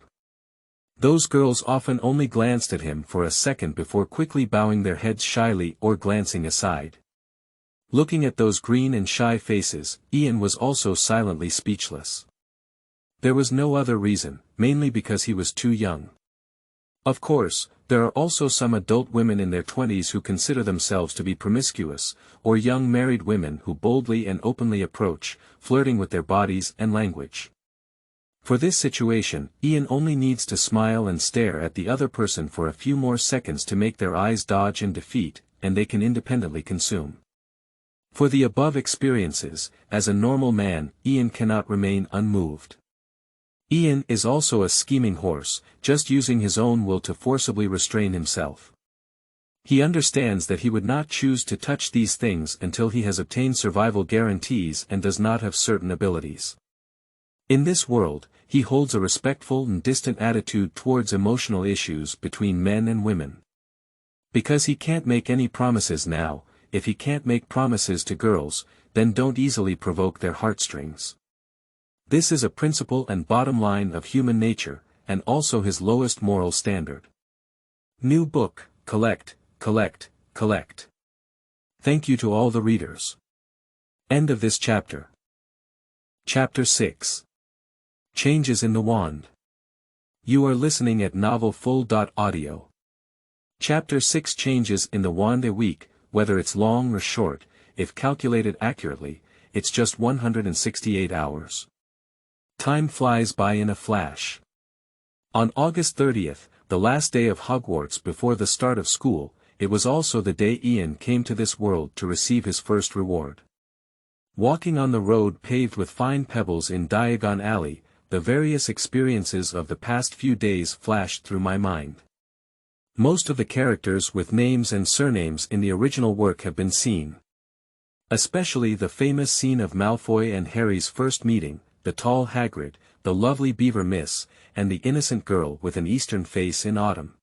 Those girls often only glanced at him for a second before quickly bowing their heads shyly or glancing aside. Looking at those green and shy faces, Ian was also silently speechless. There was no other reason, mainly because he was too young. Of course, there are also some adult women in their 20s who consider themselves to be promiscuous, or young married women who boldly and openly approach, flirting with their bodies and language. For this situation, Ian only needs to smile and stare at the other person for a few more seconds to make their eyes dodge and defeat, and they can independently consume. For the above experiences, as a normal man, Ian cannot remain unmoved. Ian is also a scheming horse, just using his own will to forcibly restrain himself. He understands that he would not choose to touch these things until he has obtained survival guarantees and does not have certain abilities. In this world, he holds a respectful and distant attitude towards emotional issues between men and women. Because he can't make any promises now, if he can't make promises to girls, then don't easily provoke their heartstrings. This is a principle and bottom line of human nature, and also his lowest moral standard. New book, collect. Thank you to all the readers. End of this chapter. Chapter 6. Changes in the Wand. You are listening at novelfull.audio. Chapter 6. Changes in the Wand. A week, whether it's long or short, if calculated accurately, it's just 168 hours. Time flies by in a flash. On August 30th, the last day of Hogwarts before the start of school, it was also the day Ian came to this world to receive his first reward. Walking on the road paved with fine pebbles in Diagon Alley, the various experiences of the past few days flashed through my mind. Most of the characters with names and surnames in the original work have been seen. Especially the famous scene of Malfoy and Harry's first meeting, the tall Hagrid, the lovely Beaver Miss, and the innocent girl with an Eastern face in autumn.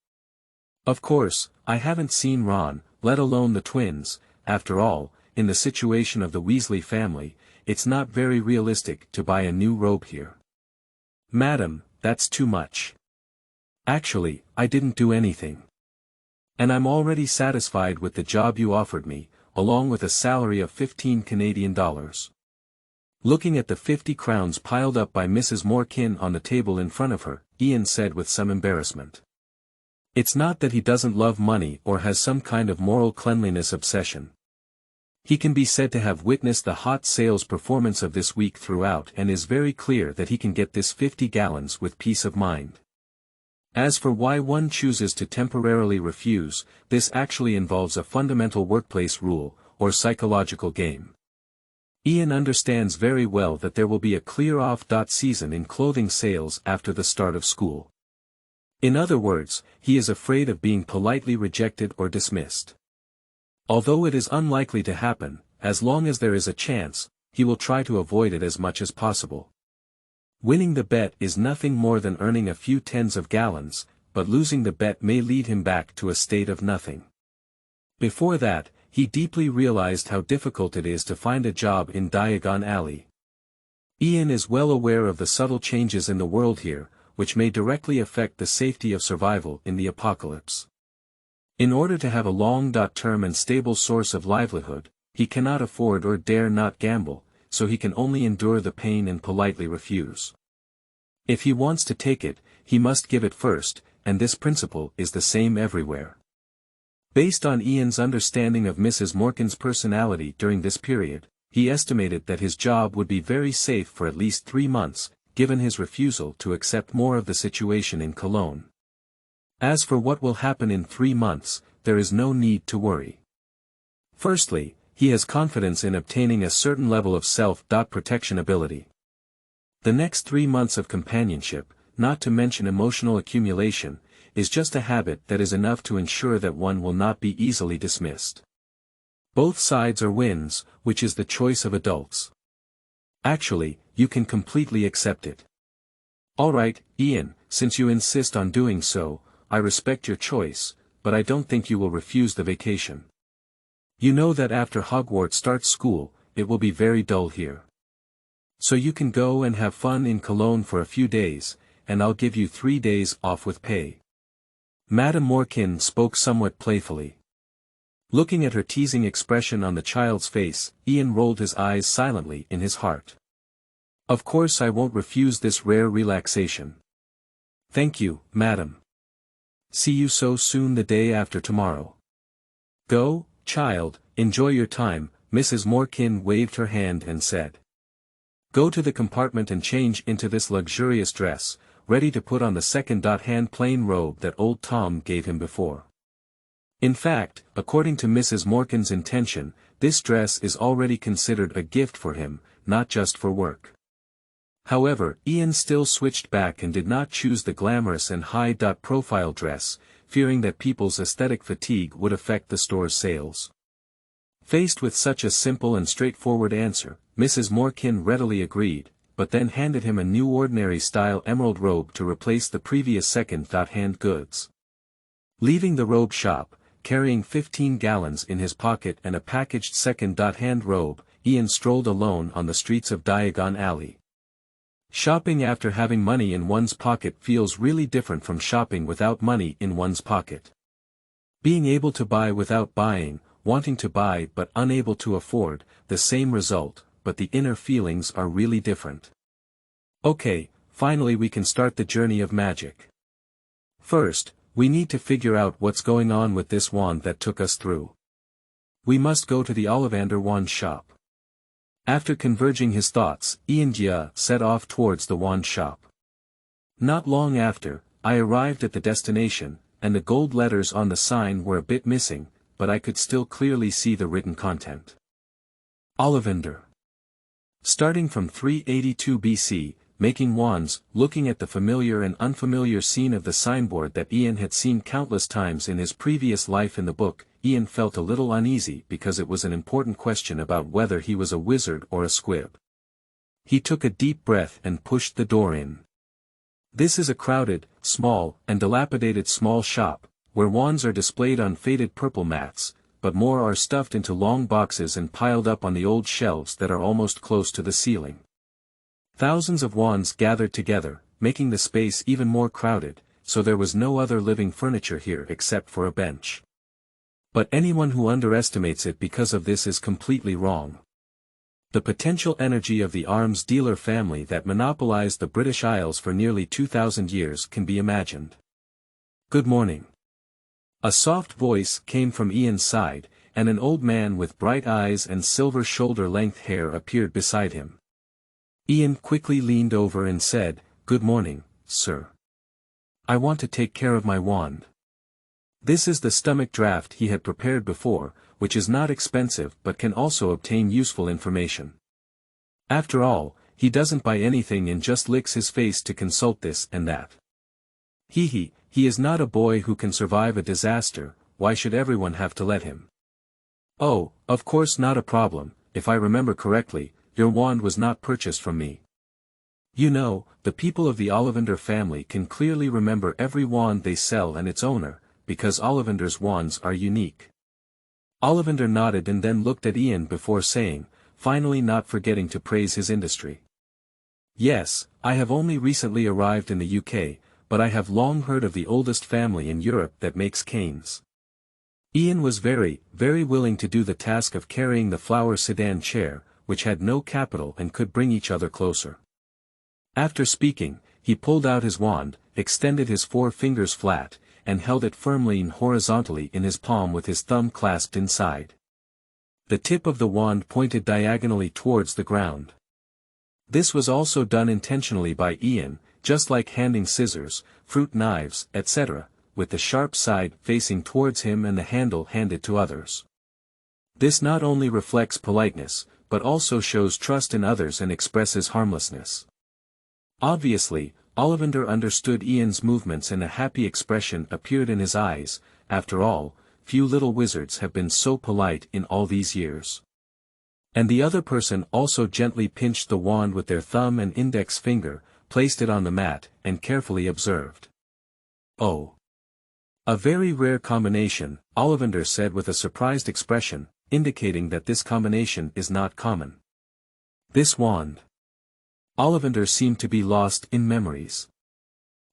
Of course, I haven't seen Ron, let alone the twins. After all, in the situation of the Weasley family, it's not very realistic to buy a new robe here. Madam, that's too much. Actually, I didn't do anything. And I'm already satisfied with the job you offered me, along with a salary of 15 Canadian dollars. Looking at the 50 crowns piled up by Mrs. Morkin on the table in front of her, Ian said with some embarrassment. It's not that he doesn't love money or has some kind of moral cleanliness obsession. He can be said to have witnessed the hot sales performance of this week throughout and is very clear that he can get this 50 gallons with peace of mind. As for why one chooses to temporarily refuse, this actually involves a fundamental workplace rule, or psychological game. Ian understands very well that there will be a clear-off season in clothing sales after the start of school. In other words, he is afraid of being politely rejected or dismissed. Although it is unlikely to happen, as long as there is a chance, he will try to avoid it as much as possible. Winning the bet is nothing more than earning a few tens of gallons, but losing the bet may lead him back to a state of nothing. Before that, he deeply realized how difficult it is to find a job in Diagon Alley. Ian is well aware of the subtle changes in the world here, which may directly affect the safety of survival in the apocalypse. In order to have a long-term and stable source of livelihood, he cannot afford or dare not gamble, so he can only endure the pain and politely refuse. If he wants to take it, he must give it first, and this principle is the same everywhere. Based on Ian's understanding of Mrs. Morgan's personality during this period, he estimated that his job would be very safe for at least 3 months, given his refusal to accept more of the situation in Cologne. As for what will happen in 3 months, there is no need to worry. Firstly, he has confidence in obtaining a certain level of self-protection ability. The next 3 months of companionship, not to mention emotional accumulation, is just a habit that is enough to ensure that one will not be easily dismissed. Both sides are wins, which is the choice of adults. Actually, you can completely accept it. Alright, Ian, since you insist on doing so, I respect your choice, but I don't think you will refuse the vacation. You know that after Hogwarts starts school, it will be very dull here. So you can go and have fun in Cologne for a few days, and I'll give you 3 days off with pay. Madame Morkin spoke somewhat playfully. Looking at her teasing expression on the child's face, Ian rolled his eyes silently in his heart. Of course I won't refuse this rare relaxation. Thank you, madam. See you so soon the day after tomorrow. Go, child, enjoy your time, Mrs. Morkin waved her hand and said. Go to the compartment and change into this luxurious dress, ready to put on the second-hand plain robe that old Tom gave him before. In fact, according to Mrs. Morkin's intention, this dress is already considered a gift for him, not just for work. However, Ian still switched back and did not choose the glamorous and high-profile dress, fearing that people's aesthetic fatigue would affect the store's sales. Faced with such a simple and straightforward answer, Mrs. Morkin readily agreed, but then handed him a new ordinary-style emerald robe to replace the previous second-hand goods. Leaving the robe shop, carrying 15 gallons in his pocket and a packaged second-hand robe, Ian strolled alone on the streets of Diagon Alley. Shopping after having money in one's pocket feels really different from shopping without money in one's pocket. Being able to buy without buying, wanting to buy but unable to afford, the same result, but the inner feelings are really different. Okay, finally we can start the journey of magic. First, we need to figure out what's going on with this wand that took us through. We must go to the Ollivander wand shop. After converging his thoughts, Ian set off towards the wand shop. Not long after, I arrived at the destination, and the gold letters on the sign were a bit missing, but I could still clearly see the written content. Ollivander. Starting from 382 BC, making wands, looking at the familiar and unfamiliar scene of the signboard that Ian had seen countless times in his previous life in the book, Ian felt a little uneasy because it was an important question about whether he was a wizard or a squib. He took a deep breath and pushed the door in. This is a crowded, small, and dilapidated small shop, where wands are displayed on faded purple mats, but more are stuffed into long boxes and piled up on the old shelves that are almost close to the ceiling. Thousands of wands gathered together, making the space even more crowded, so there was no other living furniture here except for a bench. But anyone who underestimates it because of this is completely wrong. The potential energy of the arms dealer family that monopolized the British Isles for nearly 2,000 years can be imagined. Good morning. A soft voice came from Ian's side, and an old man with bright eyes and silver shoulder-length hair appeared beside him. Ian quickly leaned over and said, "Good morning, sir. I want to take care of my wand." This is the stomach draft he had prepared before, which is not expensive but can also obtain useful information. After all, he doesn't buy anything and just licks his face to consult this and that. He is not a boy who can survive a disaster, why should everyone have to let him? Oh, of course not a problem, if I remember correctly, your wand was not purchased from me. You know, the people of the Ollivander family can clearly remember every wand they sell and its owner, because Ollivander's wands are unique. Ollivander nodded and then looked at Ian before saying, finally not forgetting to praise his industry. Yes, I have only recently arrived in the UK, but I have long heard of the oldest family in Europe that makes canes. Ian was very, very willing to do the task of carrying the flower sedan chair, which had no capital and could bring each other closer. After speaking, he pulled out his wand, extended his 4 fingers flat, and held it firmly and horizontally in his palm with his thumb clasped inside. The tip of the wand pointed diagonally towards the ground. This was also done intentionally by Ian, just like handing scissors, fruit knives, etc., with the sharp side facing towards him and the handle handed to others. This not only reflects politeness, but also shows trust in others and expresses harmlessness. Obviously, Ollivander understood Ian's movements and a happy expression appeared in his eyes. After all, few little wizards have been so polite in all these years. And the other person also gently pinched the wand with their thumb and index finger, placed it on the mat, and carefully observed. "Oh. A very rare combination," Ollivander said with a surprised expression, indicating that this combination is not common. "This wand." Ollivander seemed to be lost in memories.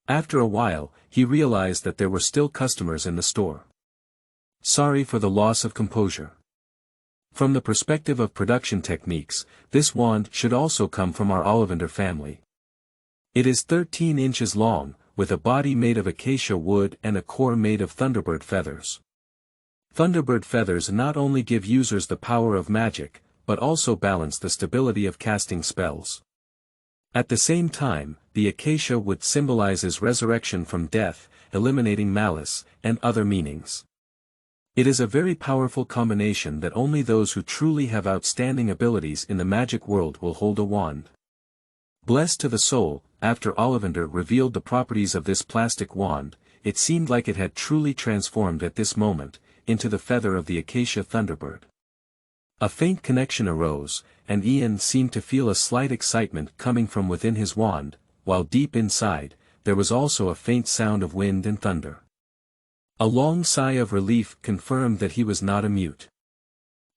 After a while, he realized that there were still customers in the store. Sorry for the loss of composure. From the perspective of production techniques, this wand should also come from our Ollivander family. It is 13 inches long, with a body made of acacia wood and a core made of thunderbird feathers. Thunderbird feathers not only give users the power of magic, but also balance the stability of casting spells. At the same time, the acacia wood symbolizes resurrection from death, eliminating malice, and other meanings. It is a very powerful combination that only those who truly have outstanding abilities in the magic world will hold a wand. Blessed to the soul, after Ollivander revealed the properties of this plastic wand, it seemed like it had truly transformed at this moment, into the feather of the acacia thunderbird. A faint connection arose, and Ian seemed to feel a slight excitement coming from within his wand, while deep inside, there was also a faint sound of wind and thunder. A long sigh of relief confirmed that he was not a mute.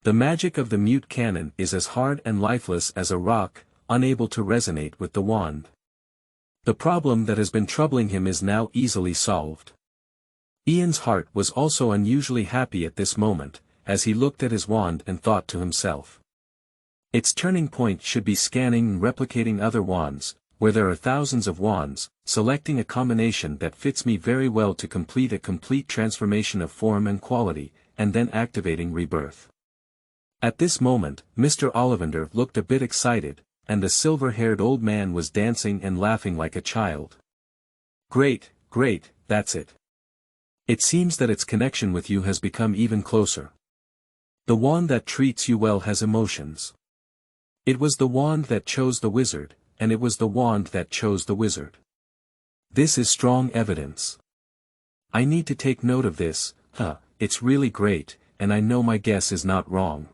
The magic of the mute cannon is as hard and lifeless as a rock, unable to resonate with the wand. The problem that has been troubling him is now easily solved. Ian's heart was also unusually happy at this moment, as he looked at his wand and thought to himself. Its turning point should be scanning and replicating other wands, where there are thousands of wands, selecting a combination that fits me very well to complete a complete transformation of form and quality, and then activating rebirth. At this moment, Mr. Ollivander looked a bit excited, and the silver-haired old man was dancing and laughing like a child. Great, that's it. It seems that its connection with you has become even closer. The wand that treats you well has emotions. It was the wand that chose the wizard, and it was the wand that chose the wizard. This is strong evidence. I need to take note of this. It's really great, and I know my guess is not wrong.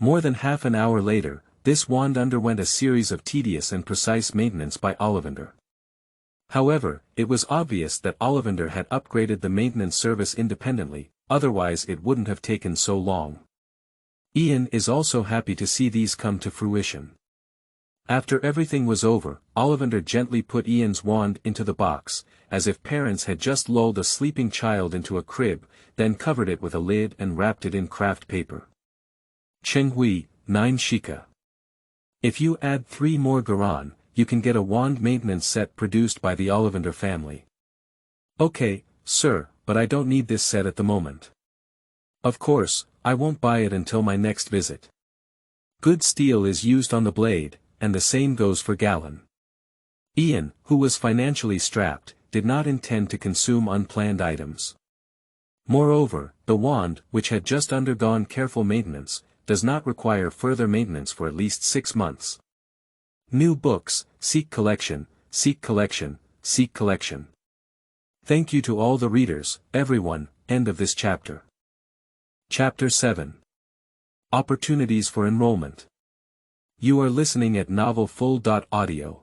More than half an hour later, this wand underwent a series of tedious and precise maintenance by Ollivander. However, it was obvious that Ollivander had upgraded the maintenance service independently, otherwise it wouldn't have taken so long. Ian is also happy to see these come to fruition. After everything was over, Ollivander gently put Ian's wand into the box, as if parents had just lulled a sleeping child into a crib, then covered it with a lid and wrapped it in craft paper. Chenghui, 9 shika. If you add 3 more garan, you can get a wand maintenance set produced by the Ollivander family. Okay, sir, but I don't need this set at the moment. Of course, I won't buy it until my next visit. Good steel is used on the blade, and the same goes for Gallon. Ian, who was financially strapped, did not intend to consume unplanned items. Moreover, the wand, which had just undergone careful maintenance, does not require further maintenance for at least 6 months. New books, seek collection, seek collection, seek collection. Thank you to all the readers, everyone, end of this chapter. Chapter 7. Opportunities for Enrollment. You are listening at novelfull.audio.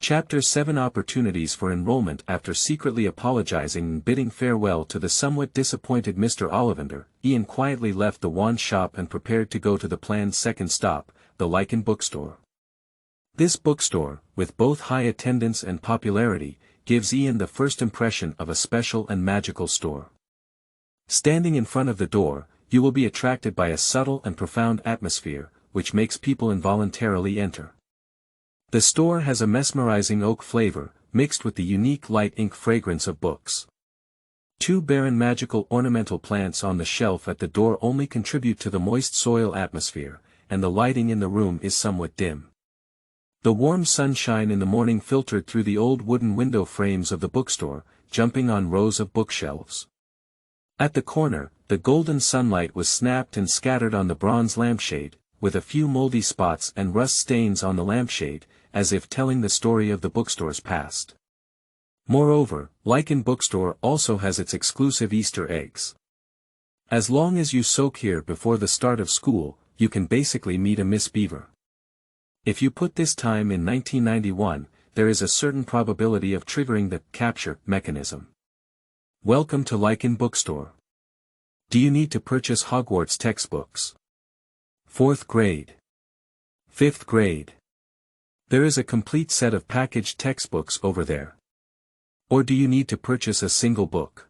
Chapter 7 Opportunities for Enrollment. After secretly apologizing and bidding farewell to the somewhat disappointed Mr. Ollivander, Ian quietly left the wand shop and prepared to go to the planned second stop, the Lycan bookstore. This bookstore, with both high attendance and popularity, gives Ian the first impression of a special and magical store. Standing in front of the door, you will be attracted by a subtle and profound atmosphere, which makes people involuntarily enter. The store has a mesmerizing oak flavor, mixed with the unique light ink fragrance of books. 2 barren magical ornamental plants on the shelf at the door only contribute to the moist soil atmosphere, and the lighting in the room is somewhat dim. The warm sunshine in the morning filtered through the old wooden window frames of the bookstore, jumping on rows of bookshelves. At the corner, the golden sunlight was snapped and scattered on the bronze lampshade, with a few moldy spots and rust stains on the lampshade, as if telling the story of the bookstore's past. Moreover, Lycan bookstore also has its exclusive Easter eggs. As long as you soak here before the start of school, you can basically meet a Miss Beaver. If you put this time in 1991, there is a certain probability of triggering the capture mechanism. Welcome to Lycan bookstore. Do you need to purchase Hogwarts textbooks? 4th grade. 5th grade. There is a complete set of packaged textbooks over there. Or do you need to purchase a single book?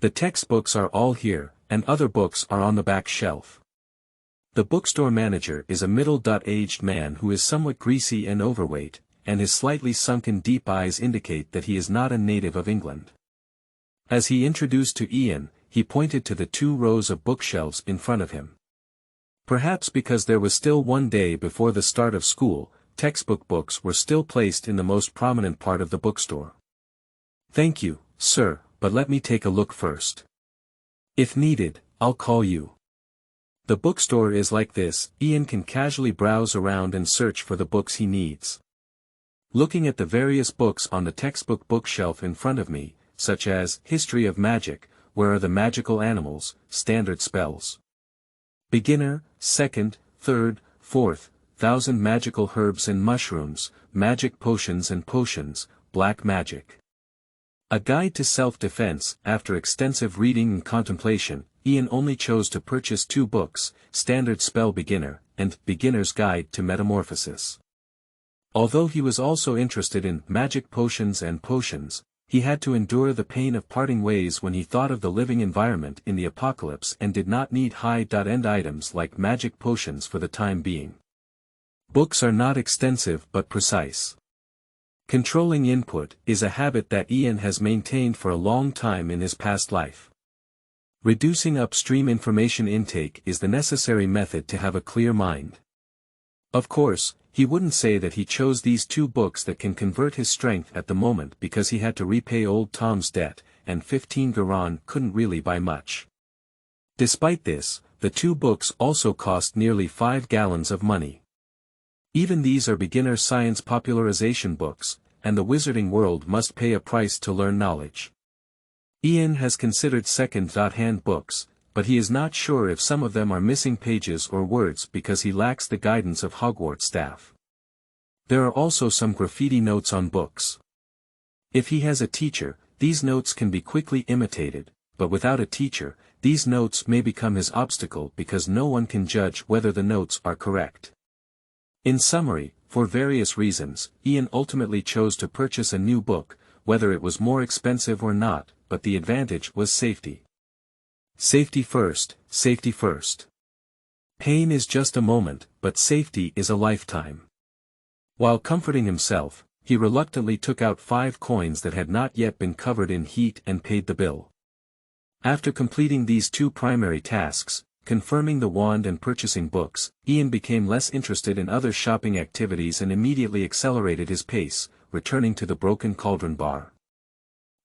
The textbooks are all here, and other books are on the back shelf. The bookstore manager is a middle-aged man who is somewhat greasy and overweight, and his slightly sunken deep eyes indicate that he is not a native of England. As he introduced to Ian, he pointed to the 2 rows of bookshelves in front of him. Perhaps because there was still 1 day before the start of school, textbook books were still placed in the most prominent part of the bookstore. Thank you, sir, but let me take a look first. If needed, I'll call you. The bookstore is like this. Ian can casually browse around and search for the books he needs. Looking at the various books on the textbook bookshelf in front of me, such as History of Magic, Where Are the Magical Animals, Standard Spells. Beginner, 2nd, 3rd, 4th, 1000 Magical Herbs and Mushrooms, Magic Potions and Potions, Black Magic. A Guide to Self-Defense. After extensive reading and contemplation, Ian only chose to purchase 2 books, Standard Spell Beginner, and Beginner's Guide to Metamorphosis. Although he was also interested in Magic Potions and Potions, he had to endure the pain of parting ways when he thought of the living environment in the apocalypse and did not need high-end items like magic potions for the time being. Books are not extensive but precise. Controlling input is a habit that Ian has maintained for a long time in his past life. Reducing upstream information intake is the necessary method to have a clear mind. Of course, he wouldn't say that he chose these 2 books that can convert his strength at the moment because he had to repay old Tom's debt, and 15 Garon couldn't really buy much. Despite this, the 2 books also cost nearly 5 gallons of money. Even these are beginner science popularization books, and the wizarding world must pay a price to learn knowledge. Ian has considered second-hand books, but he is not sure if some of them are missing pages or words because he lacks the guidance of Hogwarts staff. There are also some graffiti notes on books. If he has a teacher, these notes can be quickly imitated, but without a teacher, these notes may become his obstacle because no one can judge whether the notes are correct. In summary, for various reasons, Ian ultimately chose to purchase a new book, whether it was more expensive or not, but the advantage was safety. Safety first, safety first. Pain is just a moment, but safety is a lifetime. While comforting himself, he reluctantly took out 5 coins that had not yet been covered in heat and paid the bill. After completing these 2 primary tasks, confirming the wand and purchasing books, Ian became less interested in other shopping activities and immediately accelerated his pace, returning to the Broken Cauldron bar.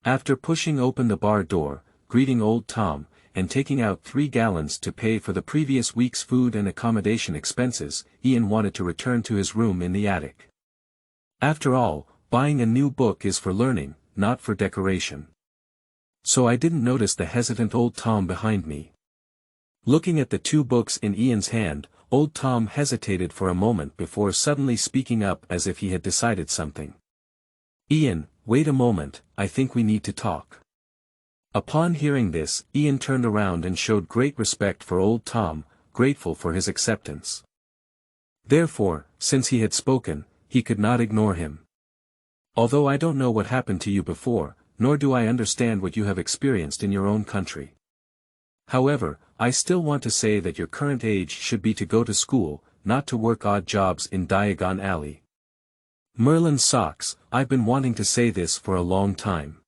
After pushing open the bar door, greeting Old Tom, and taking out 3 gallons to pay for the previous week's food and accommodation expenses, Ian wanted to return to his room in the attic. After all, buying a new book is for learning, not for decoration. So I didn't notice the hesitant Old Tom behind me. Looking at the 2 books in Ian's hand, Old Tom hesitated for a moment before suddenly speaking up as if he had decided something. "Ian, wait a moment, I think we need to talk." Upon hearing this, Ian turned around and showed great respect for Old Tom, grateful for his acceptance. Therefore, since he had spoken, he could not ignore him. "Although I don't know what happened to you before, nor do I understand what you have experienced in your own country. However, I still want to say that your current age should be to go to school, not to work odd jobs in Diagon Alley. Merlin socks, I've been wanting to say this for a long time.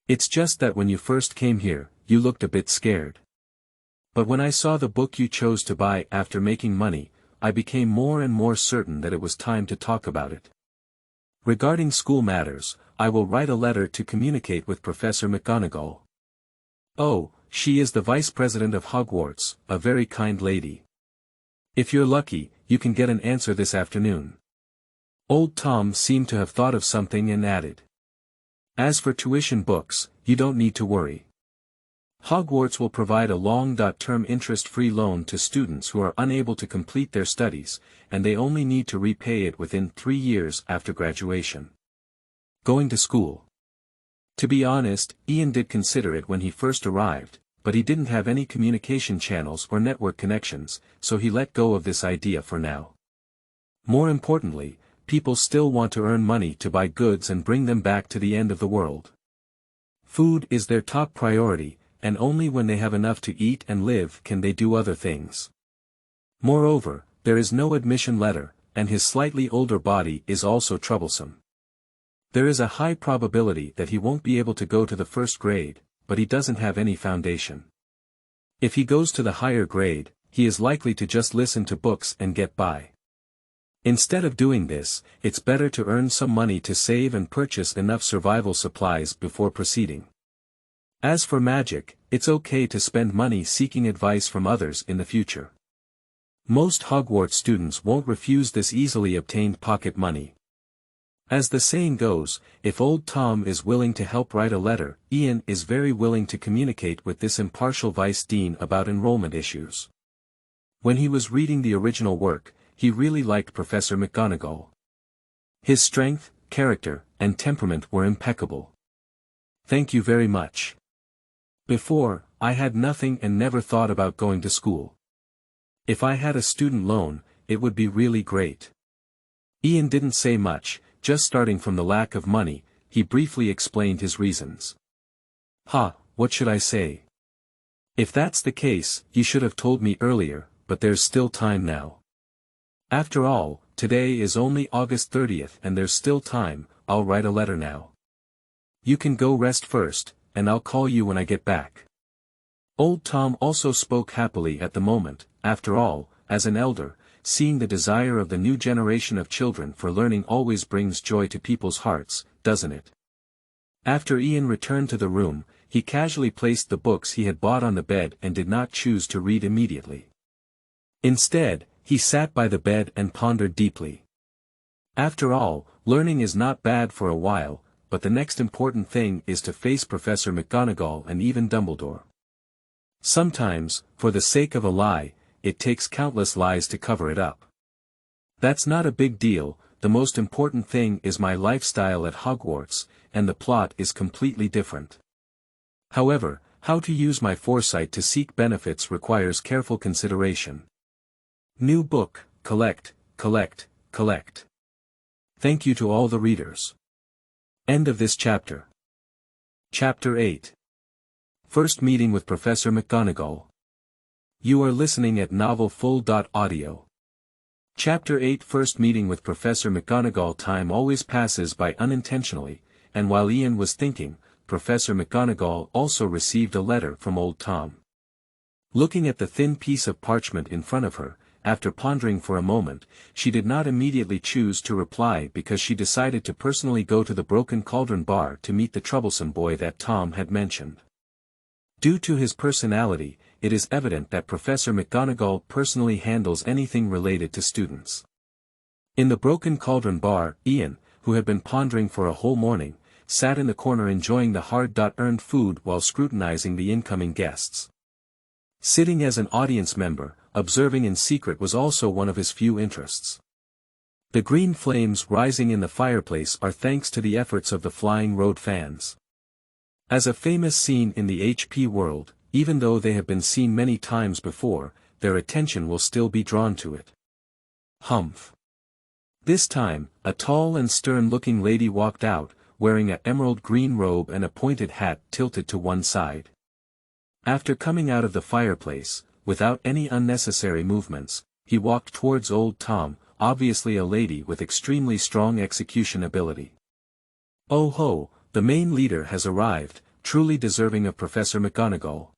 It's just that when you first came here, you looked a bit scared. But when I saw the book you chose to buy after making money, I became more and more certain that it was time to talk about it. Regarding school matters, I will write a letter to communicate with Professor McGonagall. Oh, she is the Vice President of Hogwarts, a very kind lady. If you're lucky, you can get an answer this afternoon." Old Tom seemed to have thought of something and added, "As for tuition books, you don't need to worry. Hogwarts will provide a long-term interest-free loan to students who are unable to complete their studies, and they only need to repay it within 3 years after graduation." Going to school. To be honest, Ian did consider it when he first arrived, but he didn't have any communication channels or network connections, so he let go of this idea for now. More importantly, people still want to earn money to buy goods and bring them back to the end of the world. Food is their top priority, and only when they have enough to eat and live can they do other things. Moreover, there is no admission letter, and his slightly older body is also troublesome. There is a high probability that he won't be able to go to the 1st grade, but he doesn't have any foundation. If he goes to the higher grade, he is likely to just listen to books and get by. Instead of doing this, it's better to earn some money to save and purchase enough survival supplies before proceeding. As for magic, it's okay to spend money seeking advice from others in the future. Most Hogwarts students won't refuse this easily obtained pocket money. As the saying goes, if Old Tom is willing to help write a letter, Ian is very willing to communicate with this impartial vice dean about enrollment issues. When he was reading the original work, he really liked Professor McGonagall. His strength, character, and temperament were impeccable. "Thank you very much. Before, I had nothing and never thought about going to school. If I had a student loan, it would be really great." Ian didn't say much, just starting from the lack of money, he briefly explained his reasons. What should I say? If that's the case, you should have told me earlier, but there's still time now. After all, today is only August 30th and there's still time. I'll write a letter now. You can go rest first, and I'll call you when I get back. Old Tom also spoke happily at the moment. After all, as an elder, seeing the desire of the new generation of children for learning always brings joy to people's hearts, doesn't it? After Ian returned to the room, he casually placed the books he had bought on the bed and did not choose to read immediately. Instead, he sat by the bed and pondered deeply. After all, learning is not bad for a while, but the next important thing is to face Professor McGonagall and even Dumbledore. Sometimes, for the sake of a lie, it takes countless lies to cover it up. That's not a big deal, the most important thing is my lifestyle at Hogwarts, and the plot is completely different. However, how to use my foresight to seek benefits requires careful consideration. New book, collect. Thank you to all the readers. End of this chapter. Chapter 8. First meeting with Professor McGonagall. You are listening at novelfull.audio. Chapter 8 First meeting with Professor McGonagall. Time always passes by unintentionally, and while Ian was thinking, Professor McGonagall also received a letter from old Tom. Looking at the thin piece of parchment in front of her, after pondering for a moment, she did not immediately choose to reply because she decided to personally go to the Broken Cauldron bar to meet the troublesome boy that Tom had mentioned. Due to his personality, it is evident that Professor McGonagall personally handles anything related to students. In the Broken Cauldron bar, Ian, who had been pondering for a whole morning, sat in the corner enjoying the hard-earned food while scrutinizing the incoming guests. Sitting as an audience member, observing in secret was also one of his few interests. The green flames rising in the fireplace are thanks to the efforts of the Flying Road fans. As a famous scene in the HP world, even though they have been seen many times before, their attention will still be drawn to it. Humph. This time, a tall and stern-looking lady walked out, wearing an emerald green robe and a pointed hat tilted to one side. After coming out of the fireplace, without any unnecessary movements, he walked towards old Tom, obviously a lady with extremely strong execution ability. Oh ho, the main leader has arrived, truly deserving of Professor McGonagall.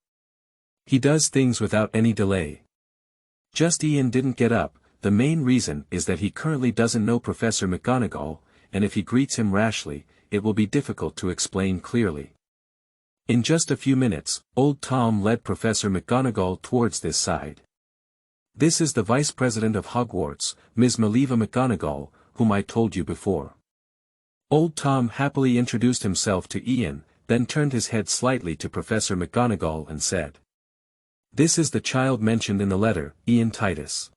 He does things without any delay. Just Ian didn't get up, the main reason is that he currently doesn't know Professor McGonagall, and if he greets him rashly, it will be difficult to explain clearly. In just a few minutes, old Tom led Professor McGonagall towards this side. This is the Vice President of Hogwarts, Ms. Maliva McGonagall, whom I told you before. Old Tom happily introduced himself to Ian, then turned his head slightly to Professor McGonagall and said, "This is the child mentioned in the letter, Ian Titus.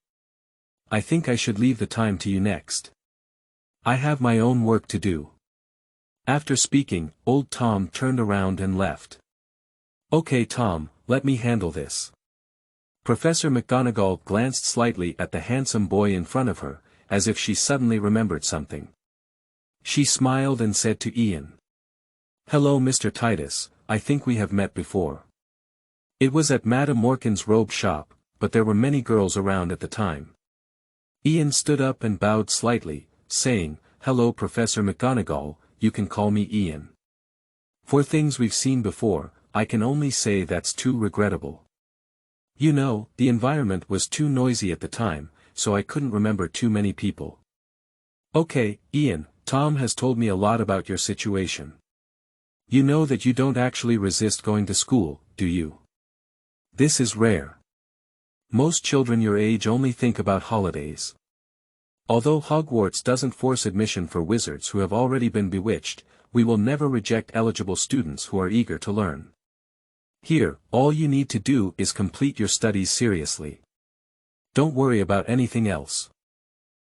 I think I should leave the time to you next. I have my own work to do." After speaking, old Tom turned around and left. "Okay Tom, let me handle this." Professor McGonagall glanced slightly at the handsome boy in front of her, as if she suddenly remembered something. She smiled and said to Ian, "Hello Mr. Titus, I think we have met before." It was at Madame Morkan's robe shop, but there were many girls around at the time. Ian stood up and bowed slightly, saying, "Hello Professor McGonagall, you can call me Ian. For things we've seen before, I can only say that's too regrettable. You know, the environment was too noisy at the time, so I couldn't remember too many people." "Okay, Ian, Tom has told me a lot about your situation. You know that you don't actually resist going to school, do you? This is rare. Most children your age only think about holidays. Although Hogwarts doesn't force admission for wizards who have already been bewitched, we will never reject eligible students who are eager to learn. Here, all you need to do is complete your studies seriously. Don't worry about anything else.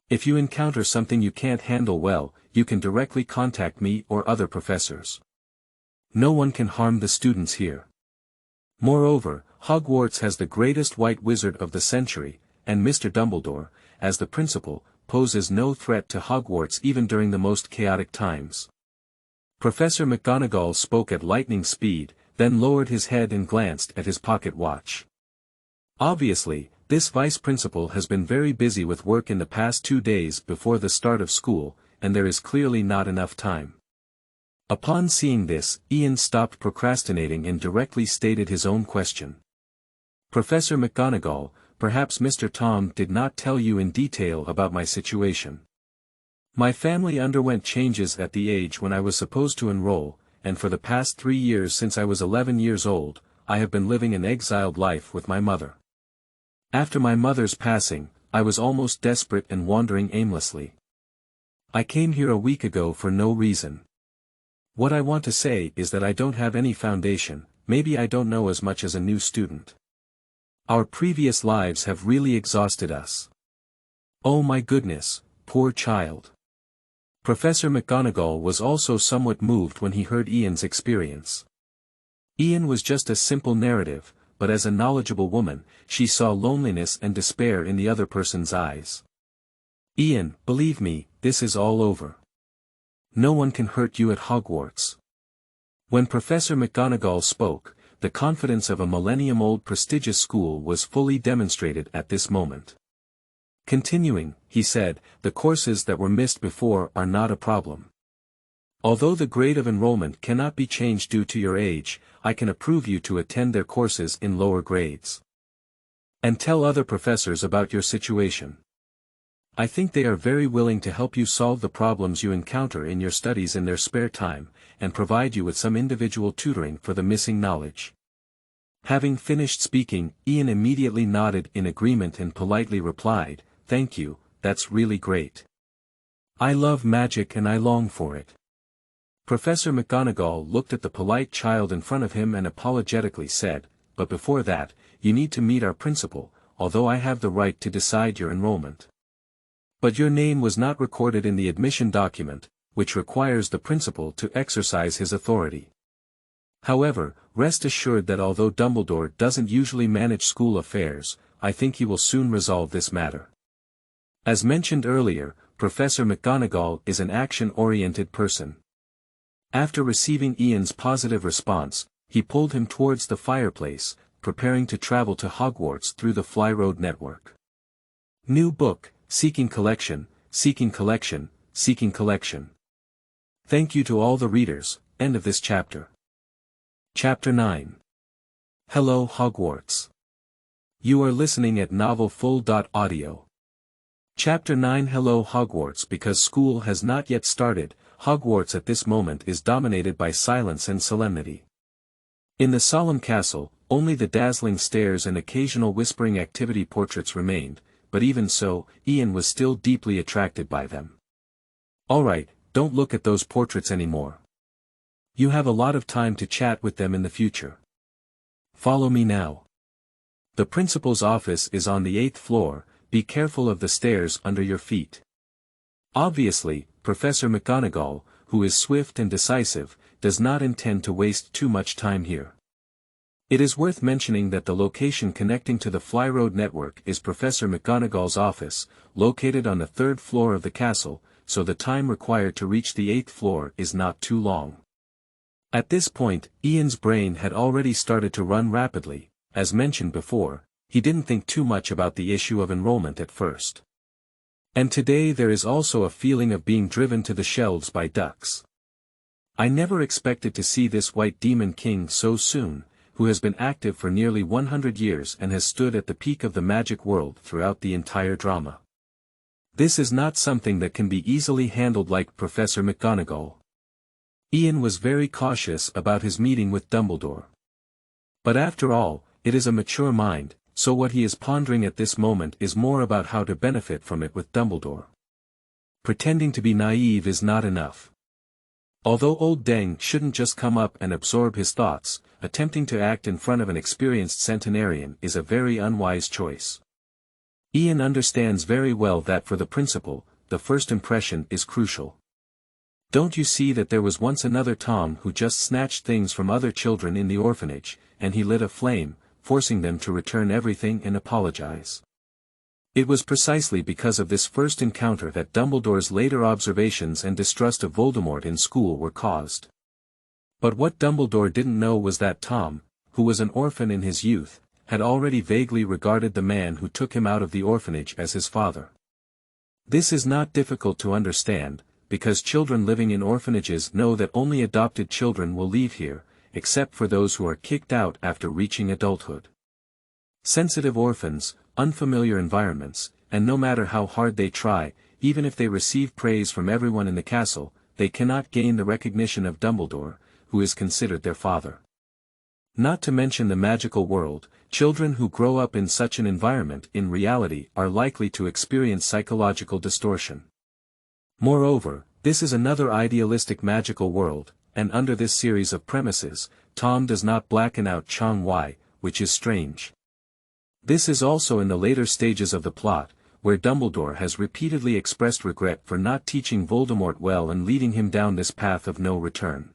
If you encounter something you can't handle well, you can directly contact me or other professors. No one can harm the students here. Moreover, Hogwarts has the greatest white wizard of the century, and Mr. Dumbledore, as the principal, poses no threat to Hogwarts even during the most chaotic times." Professor McGonagall spoke at lightning speed, then lowered his head and glanced at his pocket watch. Obviously, this vice principal has been very busy with work in the past 2 days before the start of school, and there is clearly not enough time. Upon seeing this, Ian stopped procrastinating and directly stated his own question. "Professor McGonagall, perhaps Mr. Tom did not tell you in detail about my situation. My family underwent changes at the age when I was supposed to enroll, and for the past 3 years since I was 11 years old, I have been living an exiled life with my mother. After my mother's passing, I was almost desperate and wandering aimlessly. I came here a week ago for no reason. What I want to say is that I don't have any foundation, maybe I don't know as much as a new student. Our previous lives have really exhausted us. Oh my goodness, poor child." Professor McGonagall was also somewhat moved when he heard Ian's experience. Ian was just a simple narrative, but as a knowledgeable woman, she saw loneliness and despair in the other person's eyes. "Ian, believe me, this is all over. No one can hurt you at Hogwarts." When Professor McGonagall spoke, the confidence of a millennium-old prestigious school was fully demonstrated at this moment. Continuing, he said, the courses that were missed before are not a problem. Although the grade of enrollment cannot be changed due to your age, I can approve you to attend their courses in lower grades. And tell other professors about your situation. I think they are very willing to help you solve the problems you encounter in your studies in their spare time, and provide you with some individual tutoring for the missing knowledge. Having finished speaking, Ian immediately nodded in agreement and politely replied, "Thank you, that's really great. I love magic and I long for it." Professor McGonagall looked at the polite child in front of him and apologetically said, "But before that, you need to meet our principal, although I have the right to decide your enrollment. But your name was not recorded in the admission document, which requires the principal to exercise his authority. However, rest assured that although Dumbledore doesn't usually manage school affairs, I think he will soon resolve this matter." As mentioned earlier, Professor McGonagall is an action-oriented person. After receiving Ian's positive response, he pulled him towards the fireplace, preparing to travel to Hogwarts through the Fly Road network. New book, Seeking Collection, Seeking Collection, Seeking Collection. Thank you to all the readers. End of this chapter. Chapter 9. Hello Hogwarts. You are listening at novelfull.audio. Chapter 9. Hello Hogwarts. Because school has not yet started, Hogwarts at this moment is dominated by silence and solemnity. In the solemn castle, only the dazzling stairs and occasional whispering activity portraits remained, but even so, Ian was still deeply attracted by them. "Alright, don't look at those portraits anymore. You have a lot of time to chat with them in the future. Follow me now. The principal's office is on the 8th floor, be careful of the stairs under your feet." Obviously, Professor McGonagall, who is swift and decisive, does not intend to waste too much time here. It is worth mentioning that the location connecting to the Fly Road network is Professor McGonagall's office, located on the 3rd floor of the castle, so the time required to reach the 8th floor is not too long. At this point, Ian's brain had already started to run rapidly. As mentioned before, he didn't think too much about the issue of enrollment at first. And today there is also a feeling of being driven to the shelves by ducks. I never expected to see this White Demon King so soon, who has been active for nearly 100 years and has stood at the peak of the magic world throughout the entire drama. This is not something that can be easily handled like Professor McGonagall. Ian was very cautious about his meeting with Dumbledore. But after all, it is a mature mind, so what he is pondering at this moment is more about how to benefit from it with Dumbledore. Pretending to be naive is not enough. Although old Deng shouldn't just come up and absorb his thoughts, attempting to act in front of an experienced centenarian is a very unwise choice. Ian understands very well that for the principal, the first impression is crucial. Don't you see that there was once another Tom who just snatched things from other children in the orphanage, and he lit a flame, forcing them to return everything and apologize? It was precisely because of this first encounter that Dumbledore's later observations and distrust of Voldemort in school were caused. But what Dumbledore didn't know was that Tom, who was an orphan in his youth, had already vaguely regarded the man who took him out of the orphanage as his father. This is not difficult to understand, because children living in orphanages know that only adopted children will leave here, except for those who are kicked out after reaching adulthood. Sensitive orphans, unfamiliar environments, and no matter how hard they try, even if they receive praise from everyone in the castle, they cannot gain the recognition of Dumbledore, who is considered their father. Not to mention the magical world, children who grow up in such an environment in reality are likely to experience psychological distortion. Moreover, this is another idealistic magical world, and under this series of premises, Tom does not blacken out Chang Wai, which is strange. This is also in the later stages of the plot, where Dumbledore has repeatedly expressed regret for not teaching Voldemort well and leading him down this path of no return.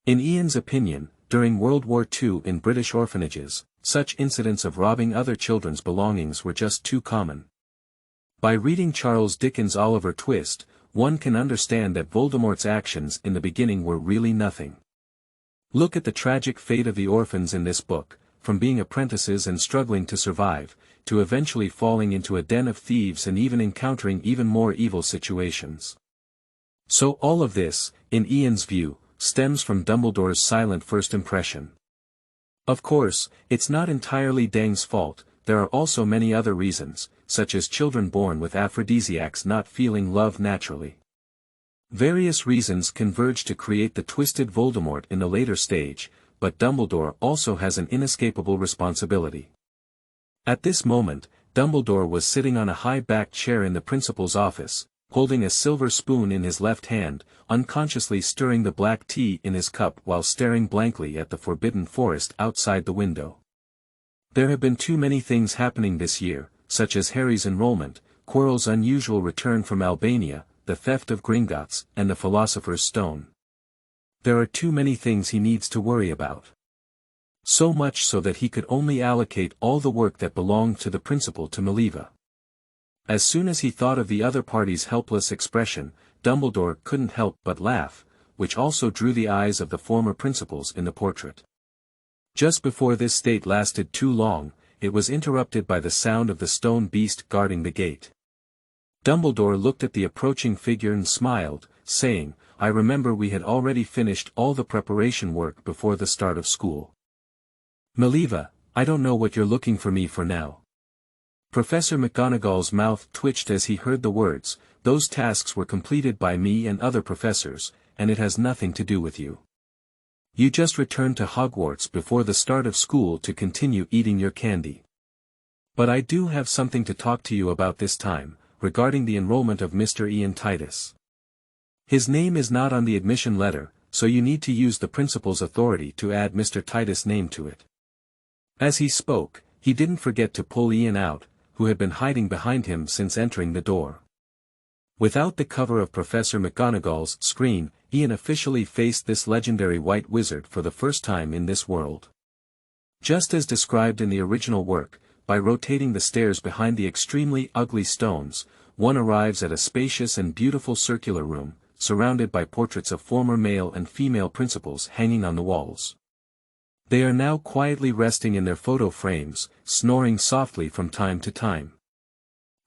In Ian's opinion, during World War II in British orphanages, such incidents of robbing other children's belongings were just too common. By reading Charles Dickens' Oliver Twist, one can understand that Voldemort's actions in the beginning were really nothing. Look at the tragic fate of the orphans in this book, from being apprentices and struggling to survive, to eventually falling into a den of thieves and even encountering even more evil situations. So all of this, in Ian's view, stems from Dumbledore's silent first impression. Of course, it's not entirely Dang's fault. There are also many other reasons, such as children born with aphrodisiacs not feeling love naturally. Various reasons converge to create the twisted Voldemort in the later stage, but Dumbledore also has an inescapable responsibility. At this moment, Dumbledore was sitting on a high-backed chair in the principal's office, holding a silver spoon in his left hand, unconsciously stirring the black tea in his cup while staring blankly at the forbidden forest outside the window. There have been too many things happening this year, such as Harry's enrollment, Quirrell's unusual return from Albania, the theft of Gringotts, and the Philosopher's Stone. There are too many things he needs to worry about. So much so that he could only allocate all the work that belonged to the principal to Maliva. As soon as he thought of the other party's helpless expression, Dumbledore couldn't help but laugh, which also drew the eyes of the former principals in the portrait. Just before this state lasted too long, it was interrupted by the sound of the stone beast guarding the gate. Dumbledore looked at the approaching figure and smiled, saying, "I remember we had already finished all the preparation work before the start of school. Maliva, I don't know what you're looking for me for now." Professor McGonagall's mouth twitched as he heard the words, "Those tasks were completed by me and other professors, and it has nothing to do with you. You just returned to Hogwarts before the start of school to continue eating your candy. But I do have something to talk to you about this time, regarding the enrollment of Mr. Ian Titus. His name is not on the admission letter, so you need to use the principal's authority to add Mr. Titus' name to it." As he spoke, he didn't forget to pull Ian out, who had been hiding behind him since entering the door. Without the cover of Professor McGonagall's screen, Ian officially faced this legendary white wizard for the first time in this world. Just as described in the original work, by rotating the stairs behind the extremely ugly stones, one arrives at a spacious and beautiful circular room, surrounded by portraits of former male and female principals hanging on the walls. They are now quietly resting in their photo frames, snoring softly from time to time.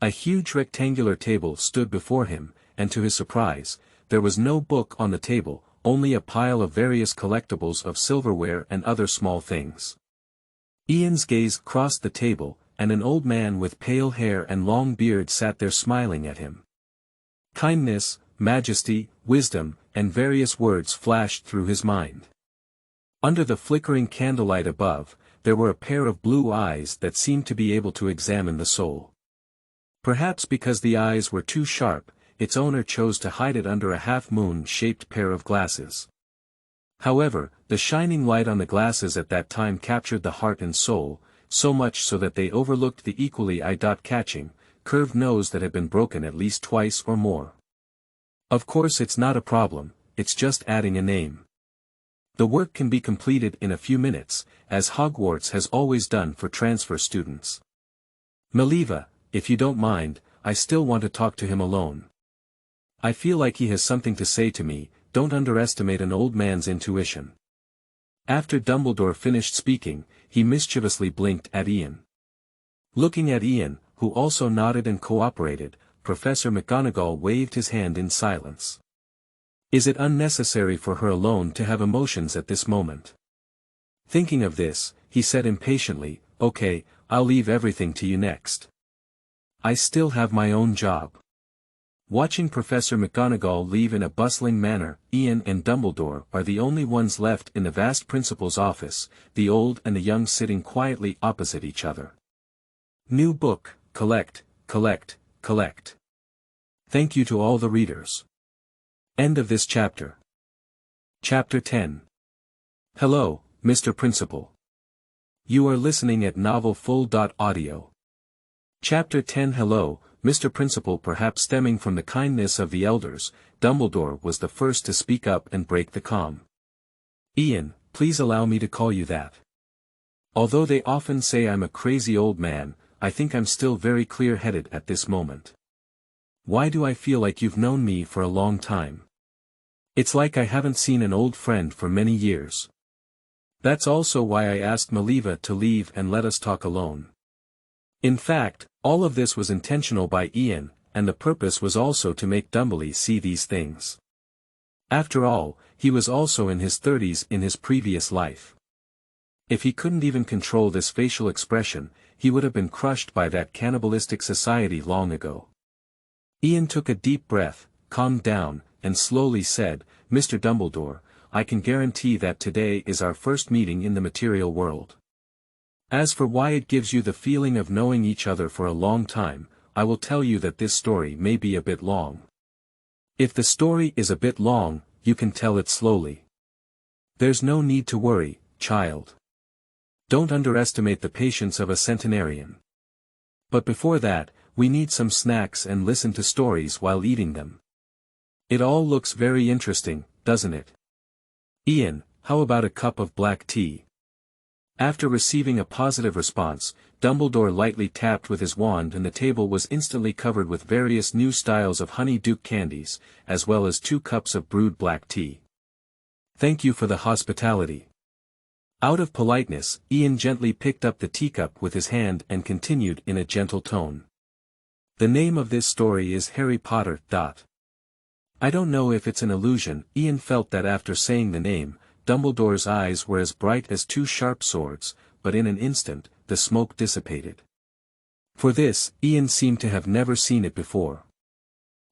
A huge rectangular table stood before him, and to his surprise, there was no book on the table, only a pile of various collectibles of silverware and other small things. Ian's gaze crossed the table, and an old man with pale hair and long beard sat there smiling at him. Kindness, majesty, wisdom, and various words flashed through his mind. Under the flickering candlelight above, there were a pair of blue eyes that seemed to be able to examine the soul. Perhaps because the eyes were too sharp, its owner chose to hide it under a half-moon-shaped pair of glasses. However, the shining light on the glasses at that time captured the heart and soul, so much so that they overlooked the equally eye-catching, curved nose that had been broken at least twice or more. Of course it's not a problem, it's just adding a name. The work can be completed in a few minutes, as Hogwarts has always done for transfer students. Maliva, if you don't mind, I still want to talk to him alone. I feel like he has something to say to me. Don't underestimate an old man's intuition. After Dumbledore finished speaking, he mischievously blinked at Ian. Looking at Ian, who also nodded and cooperated, Professor McGonagall waved his hand in silence. Is it unnecessary for her alone to have emotions at this moment? Thinking of this, he said impatiently, "Okay, I'll leave everything to you next. I still have my own job." Watching Professor McGonagall leave in a bustling manner, Ian and Dumbledore are the only ones left in the vast principal's office, the old and the young sitting quietly opposite each other. New book, collect, collect, collect. Thank you to all the readers. End of this chapter. Chapter 10. Hello, Mr. Principal. You are listening at novelfull.audio. Chapter 10. Hello, Mr. Principal. Perhaps stemming from the kindness of the elders, Dumbledore was the first to speak up and break the calm. "Ian, please allow me to call you that. Although they often say I'm a crazy old man, I think I'm still very clear-headed at this moment. Why do I feel like you've known me for a long time? It's like I haven't seen an old friend for many years." That's also why I asked Maliva to leave and let us talk alone. In fact, all of this was intentional by Ian, and the purpose was also to make Dumbledore see these things. After all, he was also in his 30s in his previous life. If he couldn't even control this facial expression, he would have been crushed by that cannibalistic society long ago. Ian took a deep breath, calmed down, and slowly said, "Mr. Dumbledore, I can guarantee that today is our first meeting in the material world. As for why it gives you the feeling of knowing each other for a long time, I will tell you that this story may be a bit long. If the story is a bit long, you can tell it slowly. There's no need to worry, child. Don't underestimate the patience of a centenarian. But before that, we need some snacks and listen to stories while eating them. It all looks very interesting, doesn't it? Ian, how about a cup of black tea?" After receiving a positive response, Dumbledore lightly tapped with his wand and the table was instantly covered with various new styles of honey-duke candies, as well as 2 cups of brewed black tea. "Thank you for the hospitality." Out of politeness, Ian gently picked up the teacup with his hand and continued in a gentle tone. "The name of this story is Harry Potter. I don't know if it's an illusion." Ian felt that after saying the name, Dumbledore's eyes were as bright as 2 sharp swords, but in an instant, the smoke dissipated. For this, Ian seemed to have never seen it before.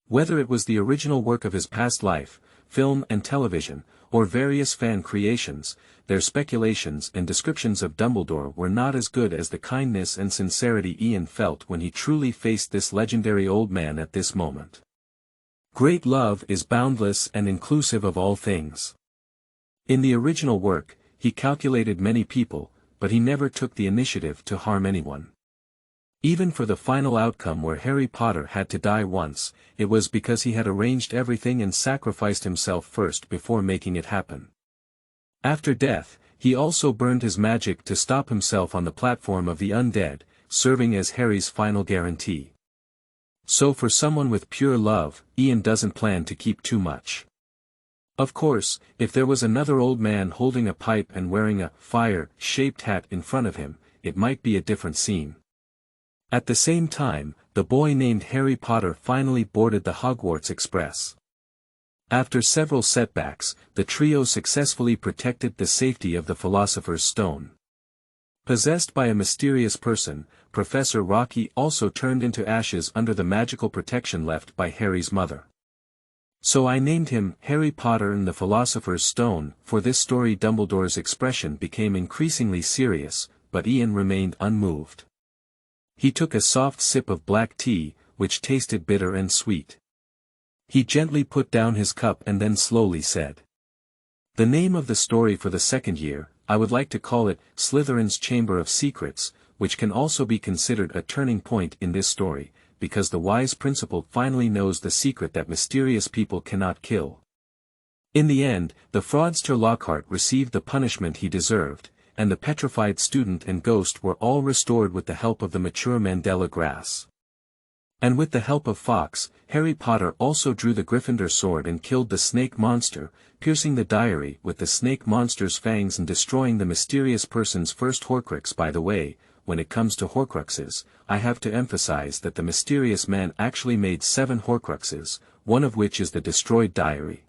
Whether it was the original work of his past life, film and television, or various fan creations, their speculations and descriptions of Dumbledore were not as good as the kindness and sincerity Ian felt when he truly faced this legendary old man at this moment. Great love is boundless and inclusive of all things. In the original work, he calculated many people, but he never took the initiative to harm anyone. Even for the final outcome where Harry Potter had to die once, it was because he had arranged everything and sacrificed himself first before making it happen. After death, he also burned his magic to stop himself on the platform of the undead, serving as Harry's final guarantee. So for someone with pure love, Ian doesn't plan to keep too much. Of course, if there was another old man holding a pipe and wearing a fire-shaped hat in front of him, it might be a different scene. At the same time, the boy named Harry Potter finally boarded the Hogwarts Express. After several setbacks, the trio successfully protected the safety of the Philosopher's Stone. Possessed by a mysterious person, Professor Rocky also turned into ashes under the magical protection left by Harry's mother. So I named him Harry Potter and the Philosopher's Stone. For this story Dumbledore's expression became increasingly serious, but Ian remained unmoved. He took a soft sip of black tea, which tasted bitter and sweet. He gently put down his cup and then slowly said, "The name of the story for the second year, I would like to call it Slytherin's Chamber of Secrets, which can also be considered a turning point in this story, because the wise principal finally knows the secret that mysterious people cannot kill." In the end, the fraudster Lockhart received the punishment he deserved, and the petrified student and ghost were all restored with the help of the mature Mandela grass. And with the help of Fawkes, Harry Potter also drew the Gryffindor sword and killed the snake monster, piercing the diary with the snake monster's fangs and destroying the mysterious person's first Horcrux. By the way, when it comes to Horcruxes, I have to emphasize that the mysterious man actually made 7 Horcruxes, one of which is the destroyed diary.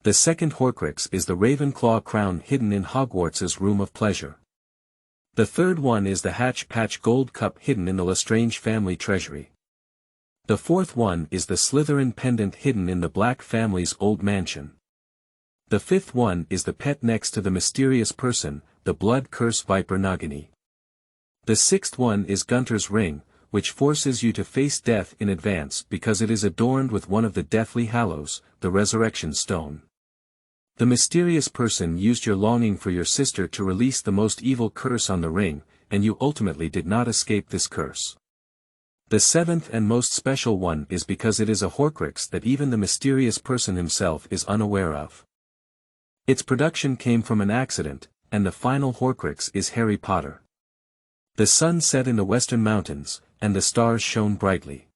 The second Horcrux is the Ravenclaw crown hidden in Hogwarts's Room of Pleasure. The third one is the Hatch Patch gold cup hidden in the Lestrange family treasury. The fourth one is the Slytherin pendant hidden in the Black family's old mansion. The fifth one is the pet next to the mysterious person, the blood curse viper Nagini. The sixth one is Gunter's ring, which forces you to face death in advance because it is adorned with one of the Deathly Hallows, the resurrection stone. The mysterious person used your longing for your sister to release the most evil curse on the ring, and you ultimately did not escape this curse. The seventh and most special one is because it is a Horcrux that even the mysterious person himself is unaware of. Its production came from an accident, and the final Horcrux is Harry Potter. The sun set in the western mountains, and the stars shone brightly.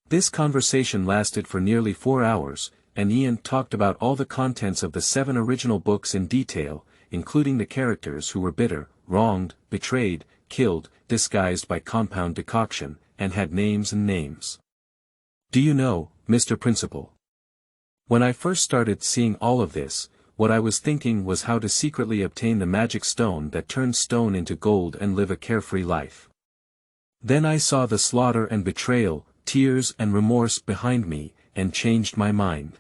This conversation lasted for nearly 4 hours, and Ian talked about all the contents of the 7 original books in detail, including the characters who were bitter, wronged, betrayed, killed, disguised by compound decoction, and had names and names. Do you know, Mr. Principal? When I first started seeing all of this, what I was thinking was how to secretly obtain the magic stone that turns stone into gold and live a carefree life. Then I saw the slaughter and betrayal, tears and remorse behind me, and changed my mind.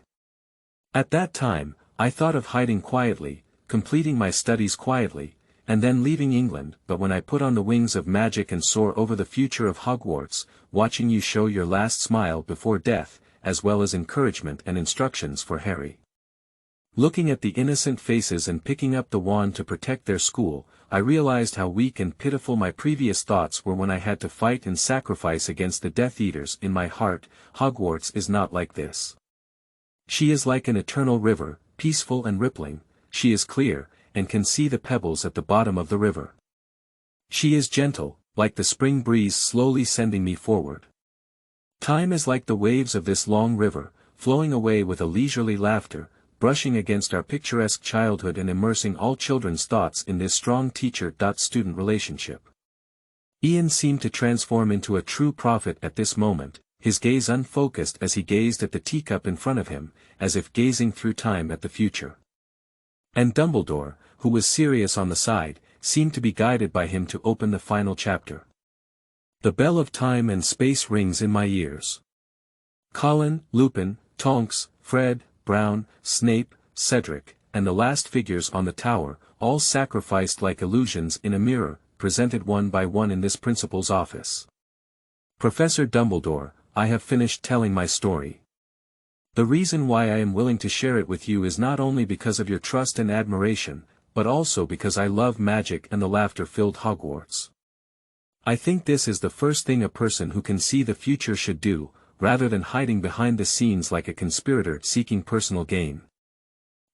At that time, I thought of hiding quietly, completing my studies quietly, and then leaving England. But when I put on the wings of magic and soar over the future of Hogwarts, watching you show your last smile before death, as well as encouragement and instructions for Harry. Looking at the innocent faces and picking up the wand to protect their school, I realized how weak and pitiful my previous thoughts were when I had to fight and sacrifice against the Death Eaters. In my heart, Hogwarts is not like this. She is like an eternal river, peaceful and rippling. She is clear, and can see the pebbles at the bottom of the river. She is gentle, like the spring breeze slowly sending me forward. Time is like the waves of this long river, flowing away with a leisurely laughter, brushing against our picturesque childhood and immersing all children's thoughts in this strong teacher-student relationship. Ian seemed to transform into a true prophet at this moment, his gaze unfocused as he gazed at the teacup in front of him, as if gazing through time at the future. And Dumbledore, who was serious on the side, seemed to be guided by him to open the final chapter. The bell of time and space rings in my ears. Colin, Lupin, Tonks, Fred, Brown, Snape, Cedric, and the last figures on the tower, all sacrificed like illusions in a mirror, presented one by one in this principal's office. Professor Dumbledore, I have finished telling my story. The reason why I am willing to share it with you is not only because of your trust and admiration, but also because I love magic and the laughter-filled Hogwarts. I think this is the first thing a person who can see the future should do, rather than hiding behind the scenes like a conspirator seeking personal gain.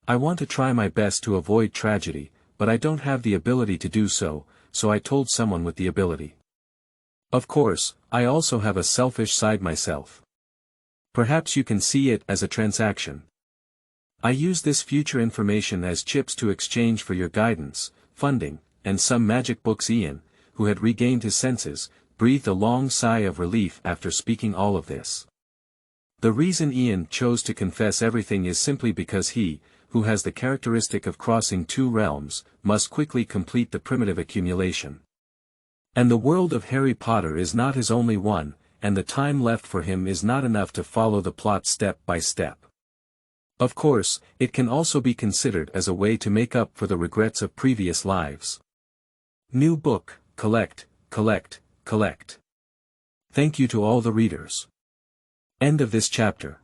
I want to try my best to avoid tragedy, but I don't have the ability to do so, so I told someone with the ability. Of course, I also have a selfish side myself. Perhaps you can see it as a transaction. I use this future information as chips to exchange for your guidance, funding, and some magic books. Ian, who had regained his senses, breathed a long sigh of relief after speaking all of this. The reason Ian chose to confess everything is simply because he, who has the characteristic of crossing two realms, must quickly complete the primitive accumulation. And the world of Harry Potter is not his only one, and the time left for him is not enough to follow the plot step by step. Of course, it can also be considered as a way to make up for the regrets of previous lives. New book, collect, collect, collect. Thank you to all the readers. End of this chapter.